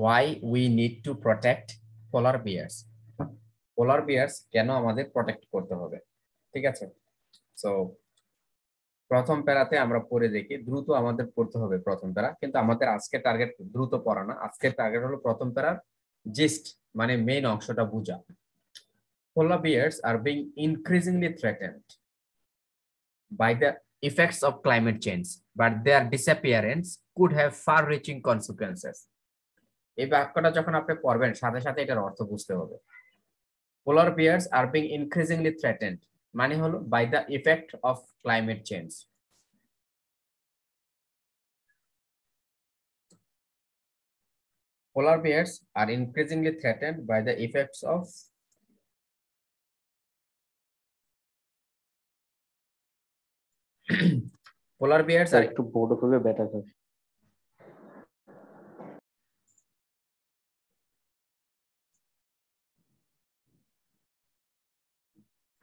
why we need to protect polar bears. পোলার বিয়ার্স কেন আমাদের protect করতে হবে, ঠিক আছে। সো প্রথম প্যারাতে আমরা পড়ে দেখি, দ্রুত আমাদের পড়তে হবে প্রথম প্যারা, কিন্তু আমাদের আজকে টার্গেট দ্রুত পড়া না, আজকের টার্গেট হলো প্রথম প্যারার জিস্ট মানে মেইন অংশটা বোঝা। Polar bears are being increasingly threatened by the effects of climate change, but their disappearance could have far-reaching consequences. এই বাক্যটা যখন আপনি পড়বেন সাথে সাথে এটার অর্থ বুঝতে হবে। Polar bears are being increasingly threatened মানে হলো by the effect of climate change. Polar bears are increasingly threatened by the effects of polar bears are একটু বড় করে বেটার হয়।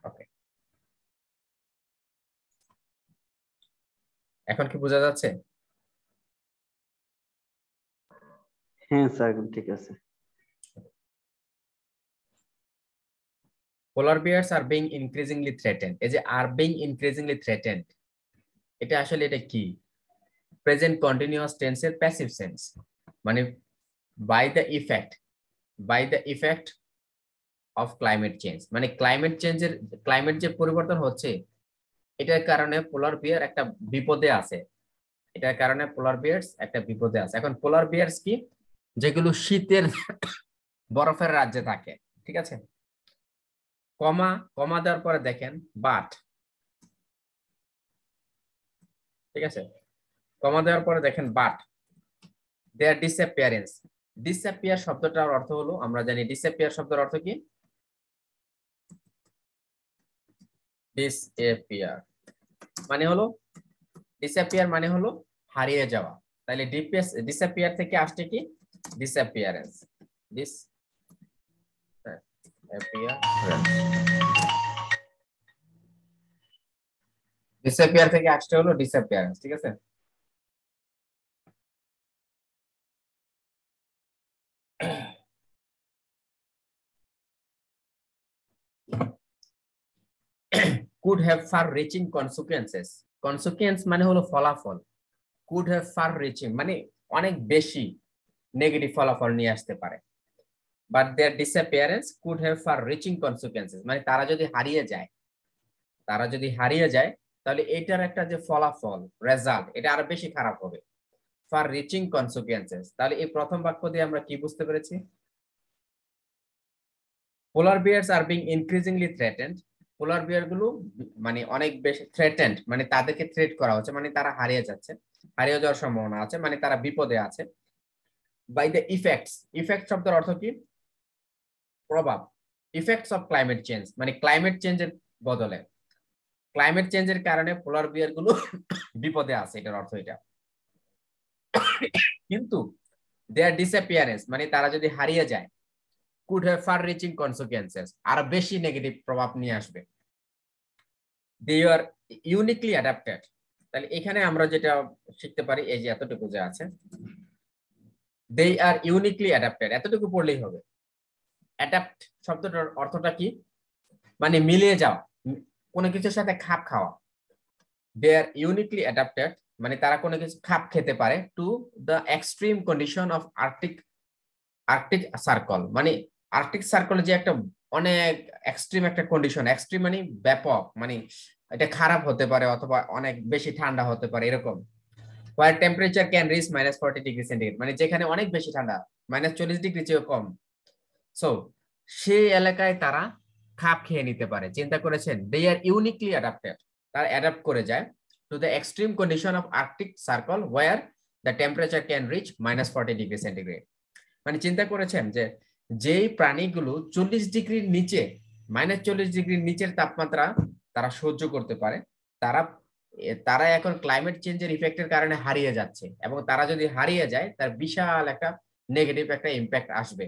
ওকে, এখন কি বোঝা যাচ্ছে? হ্যাঁ স্যার, ঠিক আছে। Polar bears are being increasingly threatened, এই যে are being increasingly threatened এটা আসলে এটা কি? প্রেজেন্ট কন্টিনিউয়াস টেন্সের প্যাসিভ সেন্স, মানে by the effect of climate change, মানে ক্লাইমেট যে পরিবর্তন হচ্ছে এটার কারণে পোলার বিয়ার একটা বিপদে আছে, এটার কারণে পোলার বিয়ার্স একটা বিপদে আছে। এখন পোলার বিয়ার্স কি? যেগুলো শীতের বরফের রাজ্যে থাকে, ঠিক আছে। কমা কমা দেওয়ার পরে দেখেন বাট, ঠিক আছে, কমা দেওয়ার পরে দেখেন বাট দেয়ার ডিসঅ্যাপিয়ারেন্স। ডিসঅ্যাপিয়ার শব্দটার অর্থ হলো, আমরা জানি ডিসঅ্যাপিয়ার শব্দের অর্থ কি? ডিসঅ্যাপিয়ার মানে হলো হারিয়ে যাওয়া। তাহলে ডিসঅ্যাপিয়ার থেকে আসছে কি? ডিসঅ্যাপিয়ারেন্স। ডিসঅ্যাপিয়ার থেকে আসছে হলো ডিসঅ্যাপিয়ারেন্স, ঠিক আছে। could have far reaching consequences. consequence মানে হলো ফলাফল, could have far reaching মানে অনেক বেশি নেগেটিভ ফলাফল নিয়ে আসতে পারে। but their disappearance could have far reaching consequences মানে তারা যদি হারিয়ে যায় তাহলে এটার একটা যে ফলাফল রেজাল্ট এটা আরো বেশি খারাপ হবে। far reaching consequences, তাহলে এই প্রথম বাক্য দিয়ে আমরা কি বুঝতে পেরেছি? পোলার bears are being increasingly threatened, পোলার বিয়ার গুলো মানে অনেক বেশি থ্রেটেন্ড মানে তাদেরকে থ্রেট করা হচ্ছে, মানে তারা হারিয়ে যাওয়ার সম্ভাবনা আছে, মানে তারা বিপদে আছে। বাই দ্য ইফেক্ট শব্দের অর্থ কি? প্রভাব। ইফেক্টস অফ ক্লাইমেট চেঞ্জ মানে ক্লাইমেট চেঞ্জের বদলে, ক্লাইমেট চেঞ্জের কারণে পোলার বিয়ার গুলো বিপদে আছে, এটার অর্থ এটা। কিন্তু দেয়ার ডিসঅ্যাপিয়ারেন্স মানে তারা যদি হারিয়ে যায়, could have far reaching consequences আর বেশি নেগেটিভ প্রভাব নিয়ে আসবে। they are uniquely adapted, তাহলে এখানে আমরা যেটা শিখতে পারি এই যে এতটুকু যে আছে, they are uniquely adapted এতটুকু পড়লেই হবে। অ্যাডাপ্ট শব্দটার অর্থটা কি? মানে মিলিয়ে যাওয়া, কোনো কিছুর সাথে খাপ খাওয়া। they are uniquely adapted মানে তারা কোনো কিছু খাপ খেতে পারে to the extreme condition of Arctic circle, মানে আর্কটিক সার্কেলে যে একটা অনেক এক্সট্রিম একটা কন্ডিশন, এক্সট্রিম মানে ব্যাপক, মানে এটা খারাপ হতে পারে অথবা অনেক বেশি ঠান্ডা হতে পারে এরকম। where temperature can reach -40 degree centigrade মানে যেখানে অনেক বেশি ঠান্ডা, -40 ডিগ্রি চেয়ে কম। সো সেই এলাকায় তারা খাপ খেয়ে নিতে পারে। চিন্তা করেছেন, দে আর ইউনিকলি অ্যাডাপ্টেড, তারা অ্যাডাপ্ট করে যায় to the extreme condition of Arctic Circle where the temperature can reach -40 degree centigrade. মানে চিন্তা করেছেন যে যেই প্রাণীগুলো 40 ডিগ্রির নিচে, -40 ডিগ্রির নিচের তাপমাত্রা তারা সহ্য করতে পারে, তারা এখন ক্লাইমেট চেঞ্জের ইফেক্টের কারণে হারিয়ে যাচ্ছে, এবং তারা যদি হারিয়ে যায় তার বিশাল একটা নেগেটিভ একটা ইম্প্যাক্ট আসবে।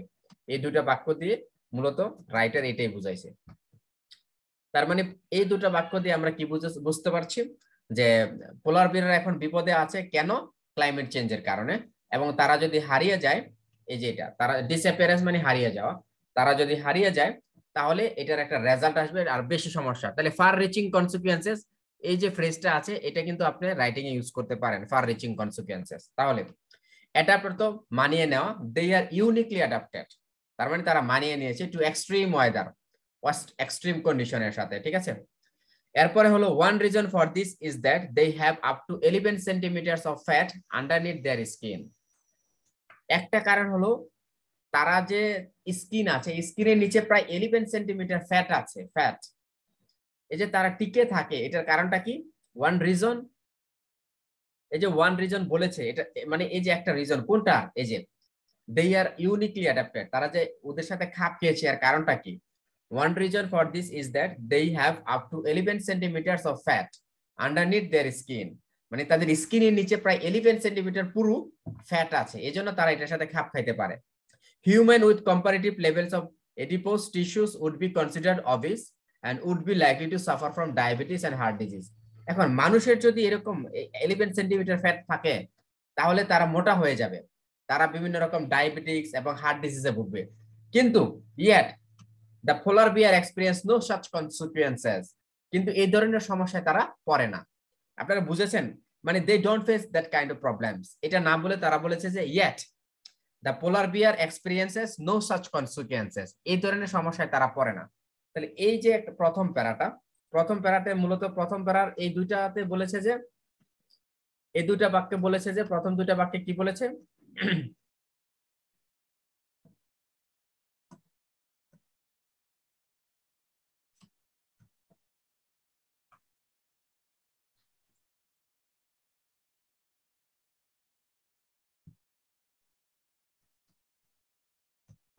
এই দুটো বাক্য দিয়ে মূলত রাইটার এটাই বুঝাইছে। তার মানে এই দুটো বাক্য দিয়ে আমরা কি বুঝতে পারছি যে পোলার বিয়ার এখন বিপদে আছে, কেন? ক্লাইমেট চেঞ্জের কারণে, এবং তারা যদি হারিয়ে যায় এই যে এটা, তারা ডিসঅ্যাপিয়ারেন্স মানে হারিয়ে যাওয়া, তারা যদি হারিয়ে যায় তাহলে এটার একটা রেজাল্ট আসবে আর বেশি সমস্যা। তাহলে ফার রিচিং কনসিকুয়েন্সেস, এই যে ফ্রেজটা আছে এটা কিন্তু আপনি রাইটিং এ ইউজ করতে পারেন, ফার রিচিং কনসিকুয়েন্সেস। তাহলে অ্যাডাপ্টার তো মানিয়ে নেওয়া, দে আর ইউনিকলি অ্যাডাপ্টেড, তার মানে তারা মানিয়ে নিয়েছে টু এক্সট্রিম ওয়েদার, এক্সট্রিম কন্ডিশনের সাথে, ঠিক আছে। এরপরে হলো one reason for this is that they have up to 11 centimetres of fat underneath their skin. একটা কারণ হলো তারা যে স্কিন আছে, স্কিনের নিচে প্রায় 11 সেন্টিমিটার ফ্যাট আছে, ফ্যাট। এই যে তারা টিকে থাকে, এটার কারণটা কি? ওয়ান রিজন, এই যে ওয়ান রিজন বলেছে, এটা মানে এই যে একটা রিজন, কোনটা? এই যে দে আর ইউনিকলি অ্যাডাপ্টেড, তারা যে ওদের সাথে খাপ খেয়েছে, আর কারণটা কি? One reason for this is that they have up to 11 centimetres of fat underneath their skin, মানে তাদের স্কিনের নিচে প্রায় 11 সেন্টিমিটার পুরো ফ্যাট আছে, এজন্য তারা এটার সাথে খাপ খাইতে পারে। Human with comparative levels of adipose tissues would be considered obese and would be likely to suffer from diabetes and heart disease. এখন মানুষের যদি এরকম 11 সেন্টিমিটার ফ্যাট থাকে তাহলে তারা মোটা হয়ে যাবে, তারা বিভিন্ন রকম ডায়াবেটিস এবং হার্ট ডিজিজে ভুগবে। কিন্তু yet the polar bear experience no such consequences, কিন্তু এই ধরনের সমস্যায় তারা পড়ে না। আপনারা বুঝেছেন, মানে they don't face that kind of problems, এটা না বলে তারা বলেছে যে yet the polar bear experiences no such consequences, এই ধরনের সমস্যায় তারা পড়ে না। তাহলে এই যে একটা প্রথম প্যারাটা, প্রথম প্যারাতে মূলত প্রথম প্যারার এই দুইটাতে বলেছে যে, এই দুইটা বাক্যে বলেছে যে, প্রথম দুইটা বাক্যে কি বলেছে?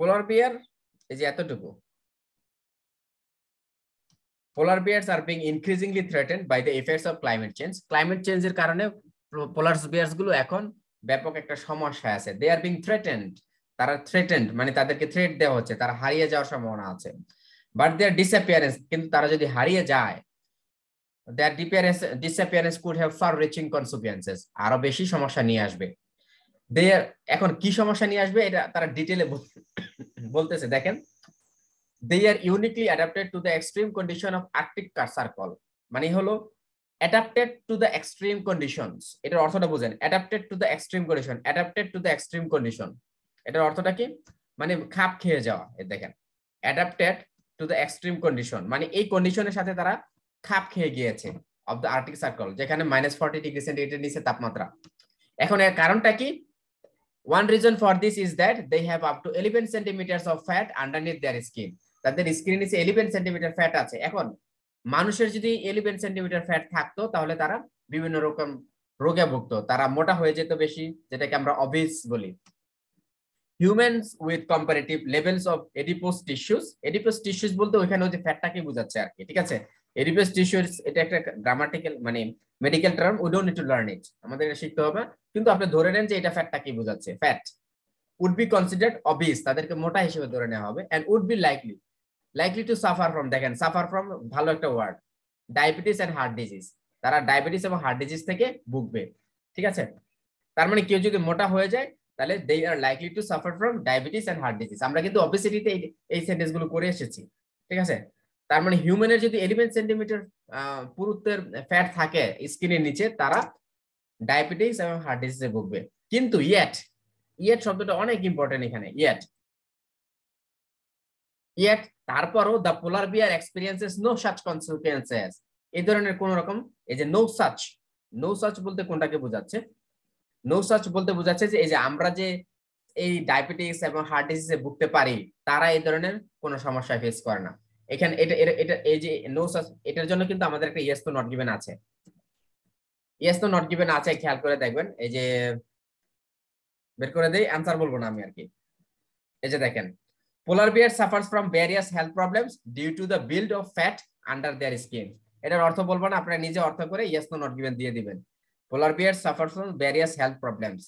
পোলার বিয়ার, এই যে এতটুকু, polar bears are being increasingly threatened by the effects of climate change, climate change এর কারণে পোলার বিয়ার্স গুলো এখন ব্যাপক একটা সমস্যা আছে। they are being threatened, তারা threatened মানে তাদেরকে থ্রেট দেওয়া হচ্ছে, তারা হারিয়ে যাওয়ার সম্ভাবনা আছে। but their disappearance, কিন্তু তারা যদি হারিয়ে যায়, their disappearance could have far reaching consequences, আরো বেশি সমস্যা নিয়ে আসবে। they are, এখন কি সমস্যা নিয়ে আসবে এটা তারা ডিটেইলে বলতেছে, দেখেন। they are uniquely adapted to the extreme condition of arctic circle, মানে হলো adapted to the extreme conditions, এটার অর্থটা বুঝেন। adapted to the extreme condition, adapted to the extreme condition, এটার অর্থটা কি? মানে খাপ খেয়ে যাওয়া। এই দেখেন, adapted to the extreme condition মানে এই কন্ডিশনের সাথে তারা খাপ খেয়ে গিয়েছে of the arctic circle, যেখানে -40°C নিচে তাপমাত্রা। এখন এর কারণটা কি? one reason for this is that they have up to 11 centimeters of fat underneath their skin, তাদের স্কিনের নিচে 11 সেন্টিমিটার ফ্যাট আছে। এখন মানুষের যদি 11 সেন্টিমিটার ফ্যাট থাকতো তাহলে তারা বিভিন্ন রকম রোগে ভুগতো, তারা মোটা হয়ে যেত বেশি, যেটাকে আমরা অবিস বলি। Humans with comparative levels of adipose tissues, adipose tissues বলতে ওখানে ওই যে ফ্যাটটাকে বোঝাচ্ছে আর কি, ঠিক আছে। এডিপোস টিস্যুস এটা একটা গ্রামাটিক্যাল মানে medical term, we don't need to learn it, আমাদের এটা শিখতে হবে। কিন্তু আপনি ধরে নেন যে এটা ফ্যাটটাকে বোঝাচ্ছে, fat would be considered obese, তাদেরকে মোটা হিসেবে ধরে নেওয়া হবে। and would be likely to suffer from, দেখেন suffer from ভালো একটা word, diabetes and heart disease, তারা ডায়াবেটিস এবং হার্ট ডিজিজ থেকে ভুগবে, ঠিক আছে। তার মানে কেউ যদি মোটা হয়ে যায় তাহলে they are likely to suffer from diabetes and heart disease, আমরা কিন্তু অবেসিটিতে এই সেন্টেন্স গুলো করে এসেছি, ঠিক আছে। তার মানে হিউম্যানের যদি 11 সেন্টিমিটার পুরুত্বের ফ্যাট থাকে স্কিনের নিচে, তারা ডায়াবেটিস এবং হার্ট ডিজিজে ভুগবে। কিন্তু yet শব্দটা অনেক ইম্পর্টেন্ট এখানে, yet তারপরও the polar bear experiences no such consequences, এই ধরনের কোন রকম, এই যে no such বলতে কোনটাকে বোঝাচ্ছে? no such বলতে বোঝাচ্ছে যে এই যে আমরা যে এই ডায়াবেটিস এবং হার্ট ডিজিজে ভুগতে পারি, তারা এই ধরনের কোনো সমস্যা ফেস করে না। এখানে এটা এই যে no such, এটার জন্য কিন্তু আমাদের একটা yes to not given আছে, yes to not given আছে, খেয়াল করে দেখবেন। এই যে বের করে দেই, অ্যানসার বলবো না আমি আর কি। এই যে দেখেন, polar bear suffers from various health problems due to the build of fat under their skin, এটার অর্থ বলবো না, আপনারা নিজে অর্থ করে yes to not given দিয়ে দিবেন। polar bear suffers from various health problems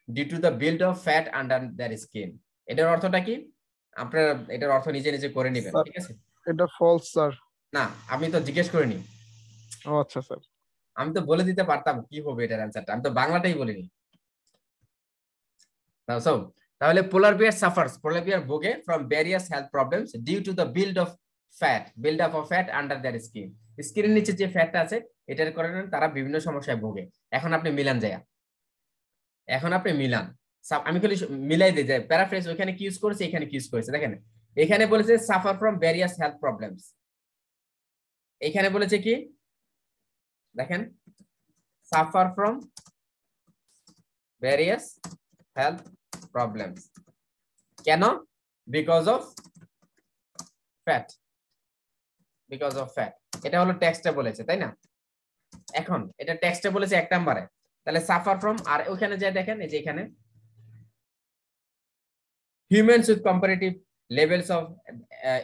due to the build of fat under their skin, এটার অর্থটা কি? আপনারা এটার অর্থ নিজে নিজে করে নেবেন, ঠিক আছে। এটা ফলস স্যার। না, আমি তো জিজ্ঞেস করিনি। ও আচ্ছা স্যার, আমি তো বলে দিতে পারতাম কি হবে এটার অ্যানসারটা, আমি তো বাংলাটাই বলিনি। তাহলে পোলার বিয়ার সাফার্স, পোলার বিয়ার ভোগে from various health problems due to the build up of fat under their skin. স্কিনের নিচে যে ফ্যাটটা আছে এটার কারণে তারা বিভিন্ন সমস্যায় ভোগে। এখন আপনি মিলান যায়, এখন আপনি মিলান, আমি খালি মিলাই দিই যে প্যারাফ্রেজ ওখানে কি ইউজ করেছে এখানে কি ইউজ করেছে। দেখেন এখানে বলেছে suffer from various health problems, এখানে বলেছে কি দেখেন suffer from various health problems. কেন? Because of fat, because of fat. এটা হলো টেক্সটে বলেছে, তাই না? এখন এটা টেক্সটে বলেছে 1 নম্বরে, তাহলে সাফার ফ্রম, আর ওখানে যে দেখেন এই যে এখানে humans with comparative levels of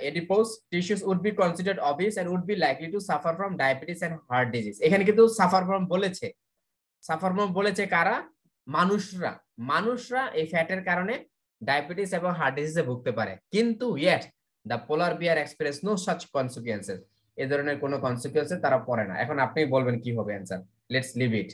adipose tissues would be considered obese and would be likely to suffer from diabetes and heart disease। এখানে কিন্তু সাফার ফ্রম বলেছে, সাফার ফ্রম বলেছে কারা? মানুষরা, মানুষরা এই ফ্যাটের কারণে ডায়াবেটিস এবং হার্ট ডিজিজে ভুগতে পারে। কিন্তু yet the polar bear experience no such consequences, এই ধরনের কোনো কনসিকুয়েন্সে তারা পড়ে না। এখন আপনি বলবেন কি হবে অ্যানসার, লেটস লিভ ইট,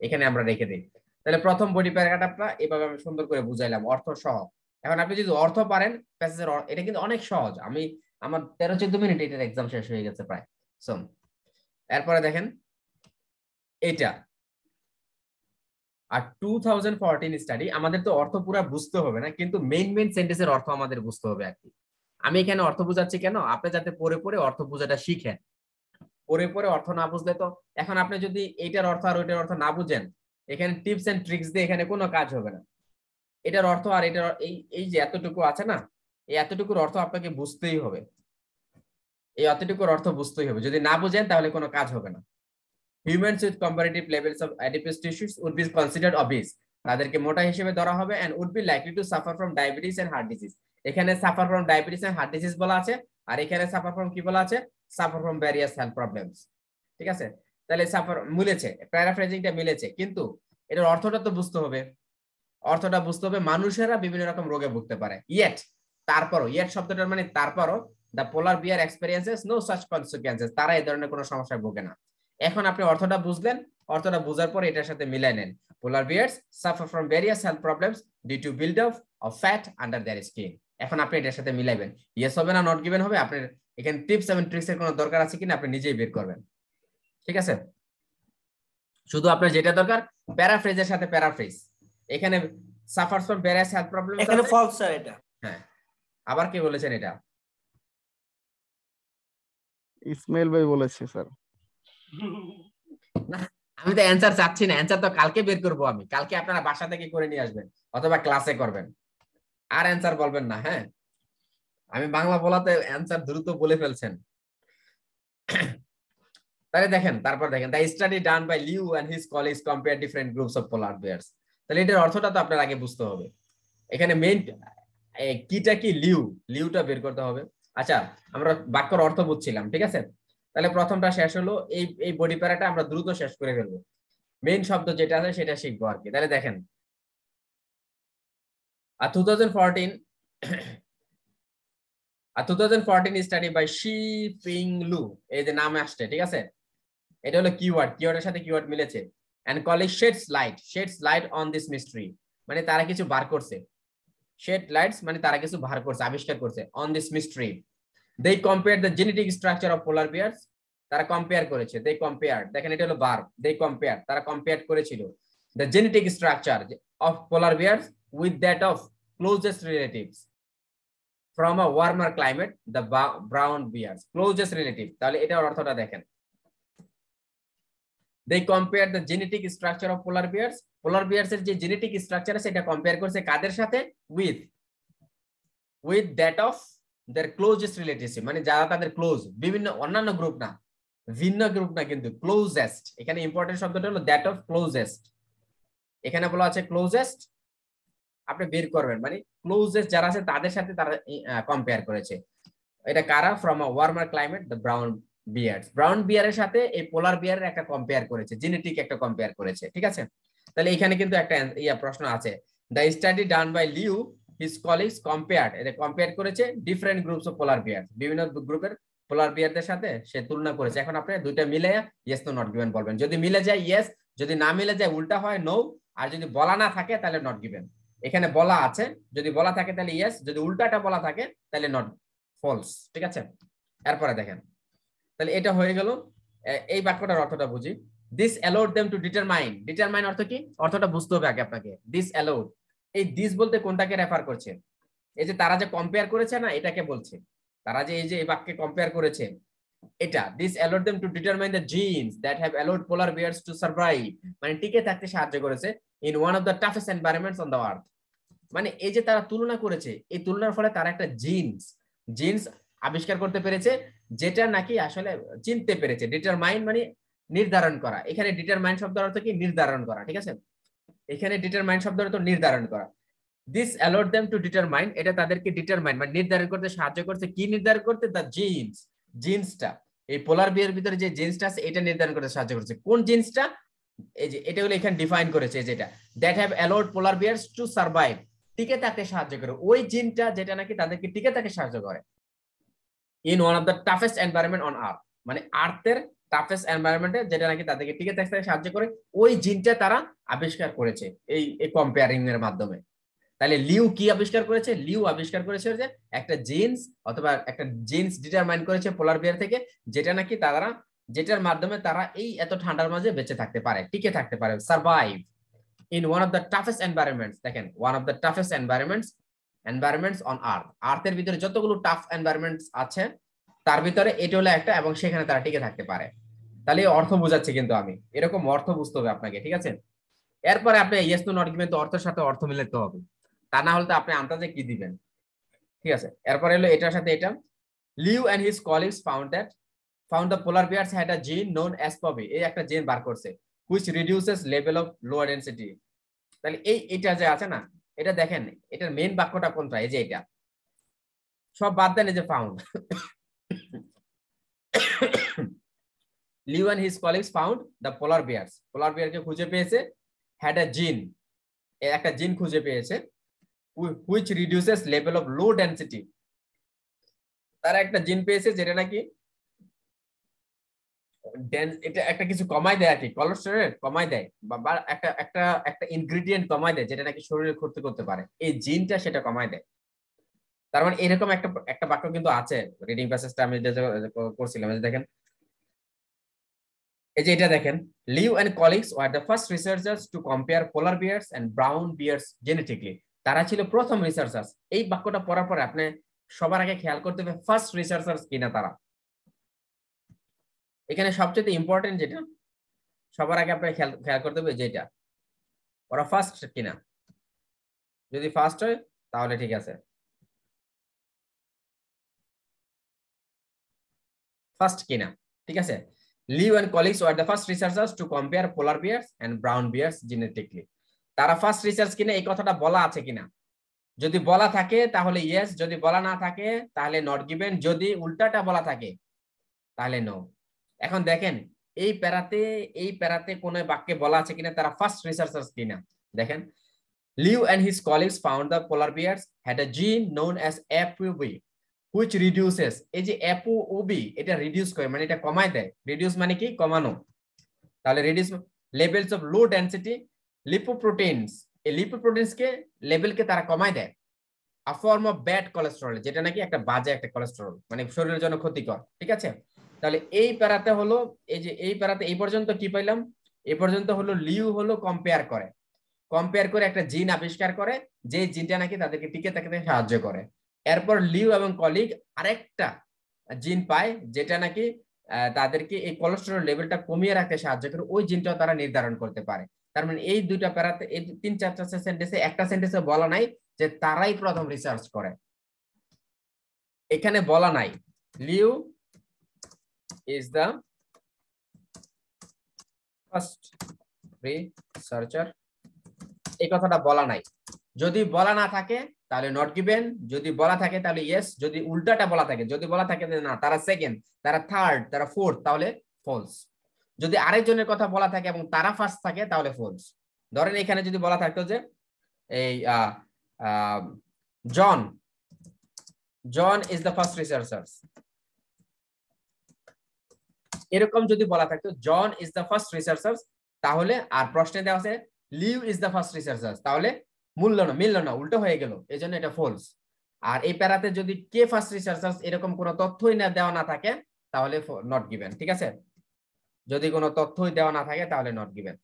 এখানে আমরা রেখে দিই। তাহলে প্রথম বডি প্যারাগ্রাফটা এভাবে আমি সুন্দর করে বুঝাইলাম অর্থ সহ। এখন আপনি যদি অর্থ পারেন প্যাসেজের, এটা কিন্তু অনেক সহজ। আমি আমার 13-14 মিনিট এটার এক্সাম শেষ হয়ে গেছে প্রায়। সো এরপরে দেখেন এইটা, আর 2014 স্টাডি, আমাদের তো অর্থ পুরো বুঝতে হবে না, কিন্তু মেইন সেন্টেন্সের অর্থ আমাদের বুঝতে হবে আর কি। আমি এখানে অর্থ বুঝাচ্ছি কেন? আপনি যাতে পড়ে পড়ে অর্থ বোঝাটা শিখেন। পড়ে পড়ে অর্থ না বুঝলে তো, এখন আপনি যদি এইটার অর্থ আর ওইটার অর্থ না বুঝেন, এখানে টিপস এন্ড ট্রিক্স দিয়ে এখানে কোনো কাজ হবে না। এটার অর্থ আর এটার এই যে এতটুকু আছে না, এই এতটুকুর অর্থ আপনাকে বুঝতেই হবে, এই এতটুকুর অর্থ বুঝতেই হবে। যদি না বুঝেন তাহলে কোনো কাজ হবে না। Humans with comparative levels of adipose tissues would be considered obese, তাদেরকে মোটা হিসেবে ধরা হবে, and would be likely to suffer from diabetes and heart disease। এখানে suffer from diabetes and heart disease বলা আছে, আর এখানে suffer from কি বলা আছে? suffer from various health problems। ঠিক আছে, তাহলে সাফার মিলেছে, প্যারাফ্রেজিংটা মিলেছে, কিন্তু এটার অর্থটা তো বুঝতে হবে। অর্থটা বুঝতে হবে মানুষেরা বিভিন্ন রকম রোগে ভুগতে পারে। ইয়েট, তারপরও, ইয়েট শব্দটার মানে তারপরও, the polar bear experiences no such consequences, তারা এই ধরনের কোনো সমস্যায় ভোগে না। এখন আপনি অর্থটা বুঝলেন, অর্থটা বোঝার পর এটার সাথে মিলাই নেন। Polar bears suffer from various health problems due to build up of fat under their skin. এখন আপনি এটার সাথে মিলাইবেন, ইয়েস হবে না নট গিভেন হবে। আপনার এখানে টিপস এবং ট্রিক্স এর কোনো দরকার আছে কিনা আপনি নিজেই বের করবেন। ঠিক আছে, শুধু আপনার যেটা দরকার প্যারাফ্রেজের সাথে প্যারাফ্রেজ। এখানে suffers from various health problems, এখানে ফলস স্যার এটা। হ্যাঁ, আবার কে বলেছেন এটা? ইসমাইল ভাই বলেছে স্যার। না, আমি তো অ্যানসার চাচ্ছি না, অ্যানসার তো কালকে বের করব আমি, কালকে আপনারা বাসা থেকে করে নিয়ে আসবেন অথবা ক্লাসে করবেন, আর অ্যানসার বলবেন না। হ্যাঁ, আমি বাংলা বলাতে অ্যানসার দ্রুত বলে ফেলছেন। তাহলে দেখেন, তারপর দেখেন the study done by Liu and his colleagues compare different groups of polar bears. তাহলে এটার অর্থটা তো আপনার আগে বুঝতে হবে। এখানে মেইন কিটা কি, লিউটা বের করতে হবে। আচ্ছা, আমরা বাক্যের অর্থ বুঝছিলাম, ঠিক আছে? তাহলে প্রথমটা শেষ হলো, এই বডি প্যারাটা আমরা দ্রুত শেষ করে ফেলবো, মেইন শব্দ যেটা আছে সেটা শিখবো আর কি। তাহলে দেখেন 2014 স্টাডি বাই শি পিং লু, এই যে নাম আসছে, ঠিক আছে? এটা হলো কিওয়ার্ড, কিওয়ার্ডের সাথে কিওয়ার্ড মিলেছে। And colleague sheds light on this mystery, মানে তারা কিছু বার করছে। shed lights মানে তারা কিছু বার করছে, আবিষ্কার করছে। on this mystery they compared the genetic structure of polar bears, তারা কম্পেয়ার করেছে। they compared, দেখেন এটা হলো verb, they compared, তারা কম্পেয়ার করেছিল the genetic structure of polar bears with that of closest relatives from a warmer climate, the brown bears, closest relative। তাহলে এটার অর্থটা দেখেন, they compared the genetic structure of polar bears, polar bears এর যে genetic structure আছে এটা compare করছে কাদের সাথে? with that of their closest relatives, মানে যারা তাদের ক্লোজ, বিভিন্ন অন্যান্য গ্রুপ না, ভিন্ন গ্রুপ না, কিন্তু ক্লোজেস্ট। এখানে ইম্পর্টেন্ট শব্দটা হলো that of closest, এখানে বলা আছে ক্লোজেস্ট, আপনি বের করবেন মানে ক্লোজেস্ট যারা আছে তাদের সাথে তারা কম্পেয়ার করেছে। এটা কারা? from a warmer climate, the brown bears, brown বিয়ারের সাথে এই পোলার বিয়ারের একটা কম্পেয়ার করেছে, জেনেটিক একটা কম্পেয়ার করেছে। ঠিক আছে, তাহলে এখানে কিন্তু একটা প্রশ্ন আছে, the study done by Liu his colleagues compared, এটা কম্পেয়ার করেছে different groups of polar bear, বিভিন্ন গ্রুপের পোলার বিয়ারদের সাথে সে তুলনা করেছে। এখন আপনি দুইটা মিলে ইয়েস নো নট গিভেন বলবেন, যদি মিলে যায় ইয়েস, যদি না মিলে যায় উল্টা হয় নো, আর যদি বলা না থাকে তাহলে নট গিভেন। এখানে বলা আছে, যদি বলা থাকে তাহলে ইয়েস, যদি উল্টাটা বলা থাকে তাহলে নট, ফলস। ঠিক আছে, এরপরে দেখেন, তাহলে এটা হয়ে গেল। এই বাক্যটার অর্থটা বুঝি। This allowed them to determine. Determine অর্থ কি? অর্থটা বুঝতে হবে আগে আপনাকে। দিস অ্যালাউড, এই দিস বলতে কোনটাকে রেফার করছে? এই যে তারা যে কম্পেয়ার করেছে না, এটাকে বলছে। তারা যে এই যে এই বাক্যে কম্পেয়ার করেছে, এটা this allowed them to determine the genes that have allowed polar bears to survive, মানে টিকে থাকতে সাহায্য করেছে in one of the toughest environments on the earth. মানে এই যে তারা তুলনা করেছে, এই তুলনার ফলে তারা একটা জিনস জিনস আবিষ্কার করতে পেরেছে, যেটা নাকি আসলে চিনতে পেরেছে। ডিটারমাইন মানে নির্ধারণ করা। এখানে ডিটারমাইন শব্দের অর্থ কি? নির্ধারণ করা। ঠিক আছে, এখানে ডিটারমাইন শব্দের অর্থ নির্ধারণ করা। This allowed them to determine, এটা তাদেরকে ডিটারমাইন মানে নির্ধারণ করতে সাহায্য করছে। কি নির্ধারণ করতে? দ্য জিনস, জিনসটা, এই পোলার বিয়ার ভিতরে যে জিনসটা আছে এটা নির্ধারণ করতে সাহায্য করছে। কোন জিনসটা? এই যে এটা হলো এখানে ডিফাইন করেছে, যেটা that have allowed polar bears to survive, টিকে থাকতে সাহায্য করে। ওই জিনটা যেটা নাকি তাদেরকে টিকে থাকতে সাহায্য করে in one of the toughest environment on earth, মানে আর্থের টাফেস্ট এনভায়রনমেন্টে যেটা নাকি তাদেরকে টিকে থাকতে সাহায্য করে, ওই জিনটা তারা আবিষ্কার করেছে এই কম্পেয়ারিং এর মাধ্যমে। তাহলে লিউ কি আবিষ্কার করেছে? লিউ আবিষ্কার করেছে যে একটা জিন্স অথবা একটা জিন্স ডিটারমাইন করেছে পোলার বিয়ার থেকে, যেটা নাকি তারা, যেটার মাধ্যমে তারা এই এত ঠান্ডার মাঝে বেঁচে থাকতে পারে, টিকে থাকতে পারে, survive in one of the toughest environments. দেখেন, one of the toughest environments on earth, আর্থের ভিতরে যতগুলো টাফ এনভায়রনমেন্টস আছে তার ভিতরে এটা হলো একটা, এবং সেখানে তারা টিকে থাকতে পারে। তাহলে অর্থ বোঝাচ্ছে কিন্তু আমি, এরকম অর্থ বুঝতে হবে আপনাকে। ঠিক আছে, এরপরে আপনি ইয়েস টু নট গিভেন, তো অর্থের সাথে অর্থ মিলাতে হবে, তা না হলে তো আপনি আন্দাজে কি দিবেন। ঠিক আছে, এরপরে হলো এটার সাথে এটা। Liu and his colleagues found the polar bears had a gene known as পবি, এই একটা জিন বার করছে which reduces level of lower density. তাহলে এটা যে আছে না, এটা দেখেন এটার মেইন বাক্যটা কোনটা? এই যে এটা, সব বাদ দেন, এই যে found. Liu and his colleagues found the polar bears, polar বিয়ারকে খুঁজে পেয়েছে, হ্যাড আ জিন, একটা জিন খুঁজে পেয়েছে, which reduces level of low density, তারা একটা জিন পেয়েছে যেটা নাকি এটা একটা কিছু কমায় দেয় আর কি, কোলেস্টেরল কমায় দেয়, বা একটা একটা একটা ইনগ্রেডিয়েন্ট কমায় দেয় যেটা নাকি শরীরে ক্ষতি করতে পারে, এই জিনটা সেটা কমায় দেয়। তার মানে এরকম একটা একটা বাক্য কিন্তু আছে, রিডিং প্যাসেজটা আমি করছিলাম। দেখেন এই যে এটা দেখেন, Liu and colleagues were the first researchers to compare polar bears and brown bears genetically, তারা ছিল প্রথম রিসার্চার্স। এই বাক্যটা পড়ার পরে আপনি সবার আগে খেয়াল করতে হবে ফার্স্ট রিসার্চার্স কিনা তারা। এখানে সবচেয়ে ইম্পর্টেন্ট যেটা সবার আগে আপনাকে খেয়াল করতে হবে, যেটা ওরা ফার্স্ট কিনা। যদি ফার্স্ট হয় তাহলে ঠিক আছে, ফার্স্ট কিনা। ঠিক আছে, Liu and colleagues were the first researchers to compare polar bears and brown bears genetically, তারা ফার্স্ট রিসার্চ কিনা, এই কথাটা বলা আছে কিনা। যদি বলা থাকে তাহলে ইয়েস, যদি বলা না থাকে তাহলে নট গিভেন, যদি উল্টাটা বলা থাকে তাহলে নো। এখন দেখেন এই প্যারাতে কোন বাক্যে বলা আছে কিনা তারা ফার্স্ট রিসার্চার্স কিনা। দেখেন, Liu and his colleagues found the polar bears had a gene known as FEB which reduces, এই যে এফওবি এটা রিডিউস করে, মানে এটা কমায় দেয়। রিডিউস মানে কি? কমানো। তাহলে reduce levels of low density lipoproteins, এই লিপোপ্রোটিনস কে লেভেলকে তারা কমায় দেয়। A form of bad cholesterol, যেটা নাকি একটা বাজে একটা কোলেস্টেরল, মানে শরীরের জন্য ক্ষতিকর। ঠিক আছে, তাহলে এই প্যারাতে হলো, এই যে এই প্যারাতে এই পর্যন্ত কি পাইলাম? এই পর্যন্ত হলো লিউ হলো কম্পেয়ার করে একটা জিন আবিষ্কার করে, যে জিনটা নাকি তাদেরকে টিকে থাকতে সাহায্য করে। এরপর লিউ এবং কলিগ আরেকটা জিন পায় যেটা নাকি তাদেরকে এই কোলেস্টেরল লেভেলটা কমিয়ে রাখতে সাহায্য করে, ওই জিনটাও তারা নির্ধারণ করতে পারে। তার মানে এই দুইটা প্যারাতে, এই 3-4 সেন্টেন্সে, একটা সেন্টেন্সে বলা নাই যে তারাই প্রথম রিসার্চ করে। এখানে বলা নাই Liu is the first researcher, এই কথাটা বলা নাই। যদি বলা না থাকে তাহলে নট গিভেন, যদি বলা থাকে তাহলে ইয়েস, যদি উল্টাটা বলা থাকে, যদি বলা থাকে না তারা সেকেন্ড, তারা থার্ড, তারা ফোর্থ, তাহলে ফলস। যদি আরেকজনের কথা বলা থাকে এবং তারা ফার্স্ট থাকে তাহলে ফলস। ধরেন এখানে যদি বলা থাকতো যে এই John is the first researcher, এরকম যদি বলা থাকতো John is the first researcher, তাহলে আর প্রশ্নে দেওয়া আছে Liu is the first researcher, তাহলে মিলল না, উল্টো হয়ে গেল, এজন্য এটা ফলস। আর এই প্যারাতে যদি কে ফার্স্ট রিসার্চার এরকম কোনো তথ্যই না দেওয়া না থাকে তাহলে নট গিভেন, ঠিক আছে? যদি কোনো তথ্যই দেওয়া না থাকে তাহলে নট গিভেন।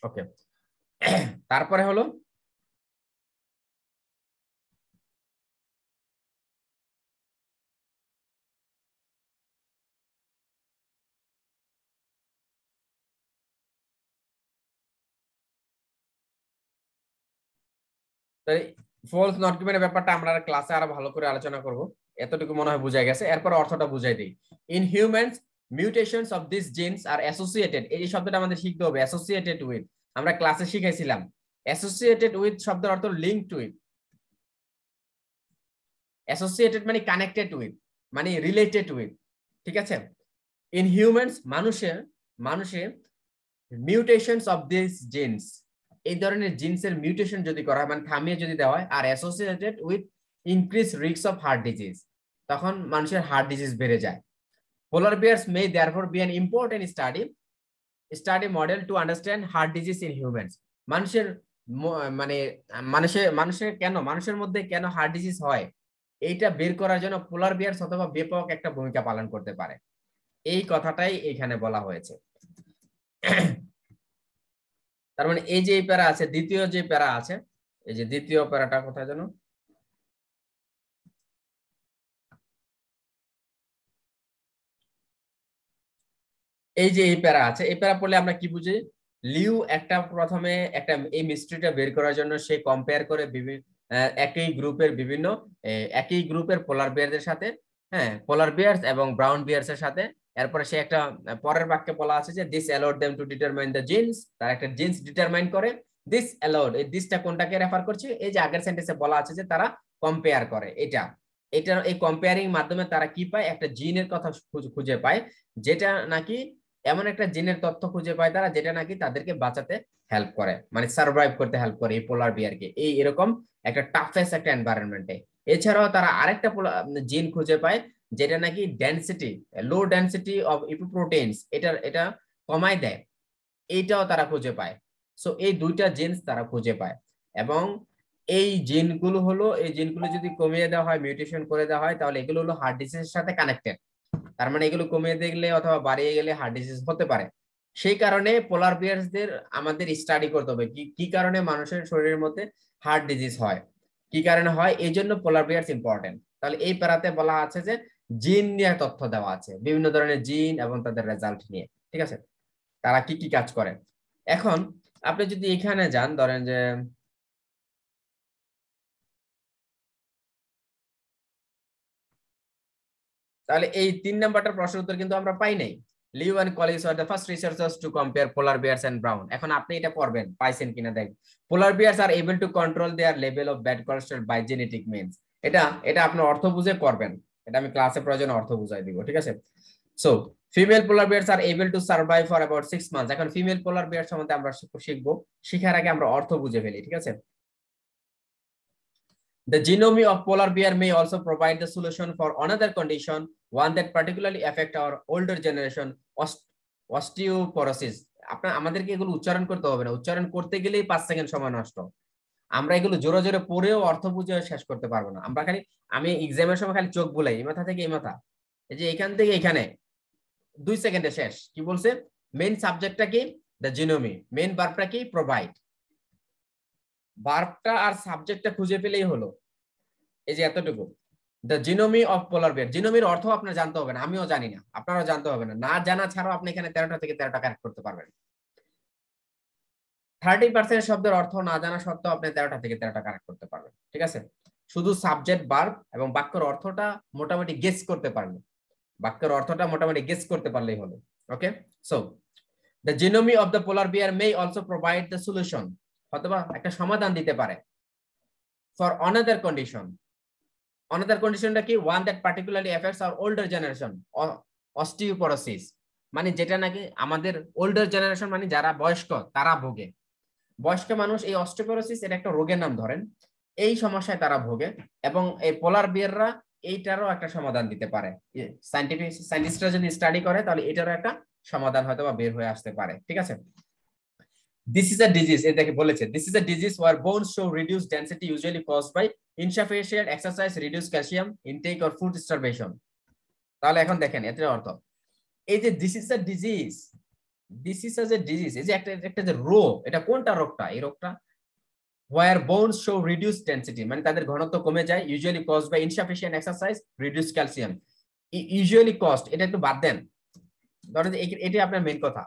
ওকে, তারপরে হলো ফলস নট গিভেনের ব্যাপারটা আমরা ক্লাসে আরো ভালো করে আলোচনা করব, এতটুকু মনে হয় বুঝা গেছে। এরপর অর্থটা বুঝাই দিই। In humans mutations of this genes are associated, এই শব্দটা আমাদের শিখতে হবে, অ্যাসোসিয়েটেড উইথ। আমরা ক্লাসে শিখাইছিলাম অ্যাসোসিয়েটেড উইথ শব্দের অর্থ লিঙ্কড উইথ। অ্যাসোসিয়েটেড মানে কানেক্টেড উইথ, মানে রিলেটেড উইথ, ঠিক আছে? ইন হিউম্যানস মানুষের মিউটেশনস অফ দিস জিনস, এই ধরনের জিনসের মিউটেশন যদি করা হয়, মানে থামিয়ে যদি দেওয়া হয়, আর associated with increase risk of heart disease, তখন মানুষের হার্ট ডিজিজ বেড়ে যায়। Polar bears may therefore be an important study model to understand heart disease in humans. মানুষের মানে মানুষের মধ্যে কেন হার্ট ডিজিজ হয় এইটা বের করার জন্য পোলার বিয়ার্স অথবা ব্যাপক একটা ভূমিকা পালন করতে পারে, এই কথাটাই এখানে বলা হয়েছে। তার মানে এই যে প্যারা আছে, দ্বিতীয় যে প্যারা আছে, এই যে দ্বিতীয় প্যারাটা কোথায় যেন, এই যে এই প্যারা আছে, এই প্যারা পড়লে আমরা কি বুঝি? লিউ প্রথমে এই মিস্ট্রিটা বের করার জন্য সে কম্পেয়ার করে একই গ্রুপের পোলার বিয়ারদের সাথে, হ্যাঁ, পোলার বিয়ার্স এবং ব্রাউন বিয়ার্স এর সাথে। এরপরে সে একটা পরের বাক্যে বলা আছে যে this allowed them to determine the genes, তারা একটা জিনস ডিটারমাইন করে। দিস অ্যালাউড, এই দিসটা কোনটাকে রেফার করছে? এই যে আগের সেন্টেন্সে বলা আছে যে তারা কম্পেয়ার করে, এটা এই কম্পেয়ারিং মাধ্যমে তারা কি পায়? একটা জিনের কথা খুঁজে পায়, যেটা নাকি এমন একটা জিনের তথ্য খুঁজে পায় তারা, যেটা নাকি তাদেরকে বাঁচাতে হেল্প করে, মানে সার্ভাইভ করতে হেল্প করে এই পোলার বিয়ারকে এরকম একটা টাফেস্ট একটা এনভায়রনমেন্টে। এছাড়াও তারা আরেকটা জিন খুঁজে পায় যেটা নাকি লো ডেনসিটি অফ ইপোপ্রোটিনস, এটা কমায় দেয়, এইটাও তারা খুঁজে পায়। সো এই দুইটা জিনস তারা খুঁজে পায়, এবং এই জিনগুলো যদি কমিয়ে দেওয়া হয়, মিউটেশন করে দেওয়া হয়, তাহলে এগুলো হলো হার্ট ডিজিজের সাথে কানেক্টেড। তার মানে এগুলো কমিয়ে দেখলে অথবা বাড়িয়ে গেলে হার্ট ডিজিজ হতে পারে। সেই কারণে পোলার বিয়ারদের আমাদের স্টাডি করতে হবে কি কারণে মানুষের শরীরের মধ্যে হার্ট ডিজিজ হয়, কি কারণে হয়, এই জন্য পোলার বিয়ার্স ইম্পর্টেন্ট। তাহলে এই প্যারাতে বলা আছে যে জিন নিয়ে তথ্য দেওয়া আছে, বিভিন্ন ধরনের জিন এবং তাদের রেজাল্ট নিয়ে, ঠিক আছে, তারা কি কি কাজ করে। এখন আপনি যদি এখানে যান, ধরেন যে তাহলে এই 3 নাম্বারটার প্রশ্ন উত্তর কিন্তু আমরা পাই নাই। Liu and colleagues are the first researchers to compare polar bears and brown. এখন আপনি এটা পড়বেন, পাইছেন কিনা দেখ। Polar bears are able to control their level of bad cholesterol by genetic means. এটা আপনি অর্থ বুঝে পড়বেন, এটা আমি ক্লাসে প্রয়োজনে অর্থ বুঝাই দিব, ঠিক আছে? So female polar bears are able to survive for about 6 months. এখন ফিমেল পোলার বিয়ার সম্বন্ধে আমরা শিখবো, শিখার আগে আমরা অর্থ বুঝে ফেলি, ঠিক আছে? The genome of polar bear may also provide the solution for another condition, one that particularly affect our older generation, osteoporosis. আমাদেরকে এগুলো উচ্চারণ করতে হবে না, উচ্চারণ করতে গেলেই 5 সেকেন্ড সময় নষ্ট। আমরা এগুলো জোরে জোরে পড়েও অর্থ বুঝে শেষ করতে পারবো না। আমি এক্সামের সময় খালি চোখ বুলাই, এই মাথা থেকে এই মাথা, এই যে এখান থেকে এখানে 2 সেকেন্ডে শেষ। কি বলছে? মেইন সাবজেক্টটা কি? দ্য জিনোমি। মেইন ভার্বটা কি? প্রোভাইড। ভার্বটা আর সাবজেক্টটা খুঁজে পেলেই হলো, এই যে এতটুকু। দ্য জিনোমি অফ পোলার বিয়ার, জিনোমির অর্থ আপনার জানতে হবে না, আমিও জানি না, আপনারাও জানতে হবে না, না জানা ছাড়াও আপনি এখানে 13টা থেকে 13টা কারেক্ট করতে পারবেন। 30% শব্দের অর্থ না জানা সত্ত্বেও আপনি 13টা থেকে 13টা কারেক্ট করতে পারবেন, ঠিক আছে? শুধু সাবজেক্ট, ভার্ব এবং বাক্যের অর্থটা মোটামুটি গেস করতে পারলে, পারলেই হলো। Okay, so the genome of the polar bear may also provide the solution, অথবা একটা সমাধান দিতে পারে, ফর অনাদার কন্ডিশনটা কি? One that particularly affects our older generation, osteoporosis, মানে যেটা নাকি আমাদের ওল্ডার জেনারেশন মানে যারা বয়স্ক তারা ভোগে। বয়স্ক মানুষ এই অস্টিওপোরোসিস, এটা একটা রোগের নাম ধরেন, এই সমস্যায় তারা ভোগে, এবং এই পোলার বিয়াররা এইটারও একটা সমাধান দিতে পারে। সায়েন্টিস্টরা যদি স্টাডি করে তাহলে এটারও একটা সমাধান হয়তো বা বের হয়ে আসতে পারে, ঠিক আছে? This is a disease, এটাকে বলেছে this is a disease where bones show reduced density usually caused by insufficient exercise, reduced calcium intake or food starvation. তাহলে এখন দেখেন এর অর্থ এই যে this is a disease, this is a disease, এই যে একটা যে রোগ, এটা কোনটা রোগটা? এই রোগটা where bones show reduced density, মানে তাদের ঘনত্ব কমে যায়, usually caused by insufficient exercise, reduced calcium. usually caused এটা একটু বাদ দেন, ধরেন এটি আপনার মেইন কথা,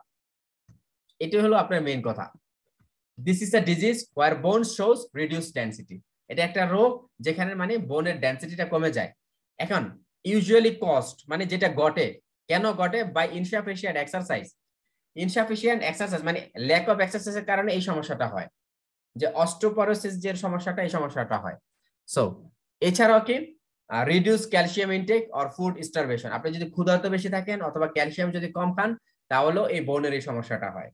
এটি হলো আপনার মেইন কথা। This is a disease where bones shows reduced density, এটা একটা রোগ যেখানে মানে বোনের ডেনসিটিটা কমে যায়। এখন usually caused মানে যেটা ঘটে, কেন ঘটে? by insufficient exercise, insufficient exercise মানে lack of exercise এর কারণে এই সমস্যাটা হয়, যে অস্টিওপরোসিস যে সমস্যাটা, এই সমস্যাটা হয়। সো এছাড়াও কি reduce calcium intake or food starvation, আপনি যদি ক্ষুধার্ত বেশি থাকেন অথবা ক্যালসিয়াম যদি কম খান তাহলেও এই বোনের এই সমস্যাটা হয়।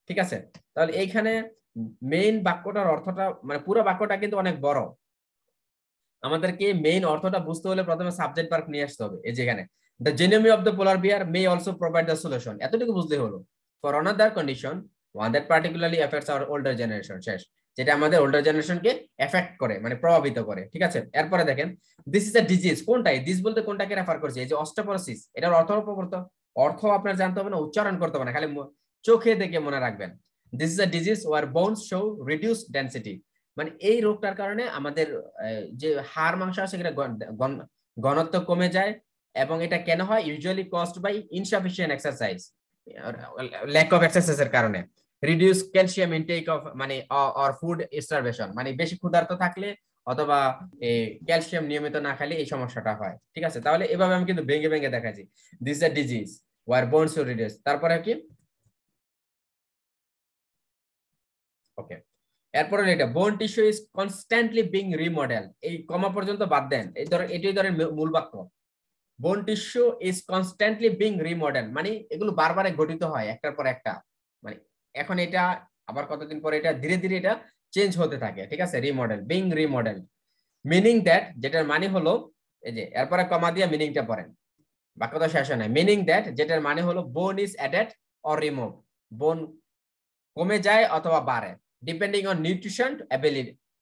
ঠিক আছে, তাহলে এইখানে মেইন বাক্যটার অর্থটা মানে পুরো বাক্যটা কিন্তু অনেক বড়, আমাদেরকে মেইন অর্থটা বুঝতে হলে প্রথমে সাবজেক্ট ভার্ব নিয়ে আসতে হবে। এই যেখানে the genome of the polar bear may also provide the solution, এতটুকু বুঝলে হলো। For another condition one that particularly affects our older generation, শেষ, যেটা আমাদের ওল্ডার জেনারেশনকে এফেক্ট করে মানে প্রভাবিত করে। ঠিক আছে, এরপরে দেখেন দিস ইজ আ ডিজিজ, কোনটাই দিস বলতে কোনটাকে রেফার করছে? এই যে অস্টিওপরোসিস, এটার অর্থ আপনার জানতে হবে না, উচ্চারণ করতে হবে না, খালি চোখে দেখে মনে রাখবেন। This is a disease where bones show reduced density, মানে এই রোগটার কারণে আমাদের যে হাড় মাংস আছে সেটা ঘনত্ব কমে যায়, এবং এটা কেন হয়? Usually caused by insufficient exercise, lack of এক্সারসাইজের কারণে। রিডিউস ক্যালসিয়াম ইনটেক অফ মানে অর ফুড স্টারভেশন, মানে বেশি ক্ষুধার্ত থাকলে অথবা ক্যালসিয়াম নিয়মিত না খেলে এই সমস্যাটা হয়। ঠিক আছে, তাহলে এভাবে আমি কিন্তু ভেঙে ভেঙে দেখাচ্ছি this is a disease where bones reduce. তারপরে কি? ওকে, এরপরে এটা bone tissue is constantly being remodel, এই কমা পর্যন্ত বাদ দেন, এই ধরেন এটাই ধরেন মূল বাক্য। বোন tissue is constantly being remodel মানে এগুলো বারবার গঠিত হয় একটার পর একটা, মানে এখন এটা আবার কতদিন পরে এটা ধীরে ধীরে এটা চেঞ্জ হতে থাকে। ঠিক আছে, remodel, being remodel, meaning that, যেটার মানে হলো এই যে এরপরে কমা দিয়ে মিনিংটা পড়েন, বাক্যটা শেষ হয় না। মিনিং দ্যাট, যেটার মানে হলো বোন ইজ অ্যাডেড অর রিমুভ, বোন কমে যায় অথবা বাড়ে, ডিপেন্ডিং অন নিউট্রিশন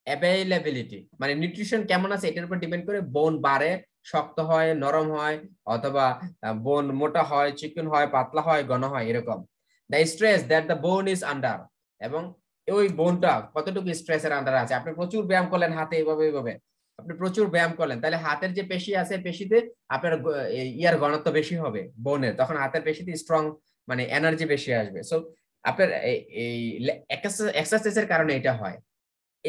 অ্যাভেইলেবিলিটি, মানে নিউট্রিশন কেমন আছে এটার উপর ডিপেন্ড করে বোন বাড়ে, শক্ত হয়, নরম হয়, অথবা বোন মোটা হয়, চিকন হয়, পাতলা হয়, ঘন হয়, এরকম। The stress that the bone is under, এবং ওই বোনটা কতটুকু স্ট্রেসের আন্ডার আছে। আপনি প্রচুর ব্যায়াম করলেন হাতে, এইভাবে আপনি প্রচুর ব্যায়াম করলেন, তাহলে হাতের যে পেশি আছে পেশিতে আপনার ইয়ার ঘনত্ব বেশি হবে বোনের, তখন হাতের পেশিতে স্ট্রং মানে এনার্জি বেশি আসবে। সো আপনার এই এক্সারসাইজের কারণে এটা হয়।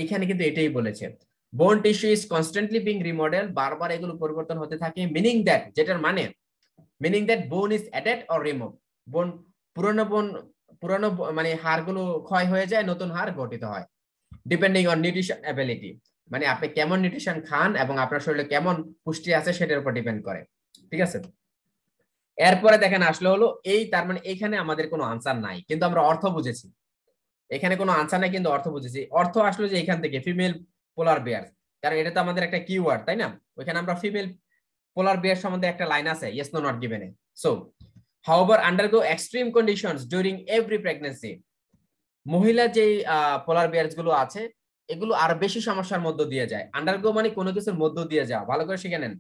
এইখানে কিন্তু এটাই বলেছে, বোন tissue is constantly being remodel, বারবার এগুলো পরিবর্তন হতে থাকে। মিনিং দ্যাট, যেটার মানে মিনিং দ্যাট বোন ইজ অ্যাডেড অর রিমুভ, পুরনো মানে হাড়গুলো ক্ষয় হয়ে যায়, নতুন হাড় গঠিত হয়। ডিপেন্ডিং অন নিউট্রিশন অ্যাবিলিটি, মানে আপনি কেমন নিউট্রিশন খান এবং আপনার শরীরে কেমন পুষ্টি আছে সেটার উপর ডিপেন্ড করে। ঠিক আছে, এরপরে দেখেন আসলে হলো এই, তার মানে এখানে আমাদের কোনো আনসার নাই, কিন্তু আমরা অর্থ বুঝেছি। এখানে কোনো আনসার নাই কিন্তু অর্থ বুঝেছি। অর্থ আসলে যে এখান থেকে ফিমেল পোলার বিয়ার, কারণ এটা তো আমাদের একটা কিওয়ার্ড, তাই না? ওইখানে আমরা ফিমেল পোলার বিয়ার সম্বন্ধে একটা লাইন আছে, ইয়েস নো নট গিভেন এ। So however undergo extreme conditions during every pregnancy, মহিলা যে পোলার বিয়ার্স গুলো আছে এগুলো আর বেশি সমস্যার মধ্য দিয়ে যায়। আন্ডারগো মানে কোনো কিছুর মধ্য দিয়ে যাওয়া, ভালো করে শিখে নেন।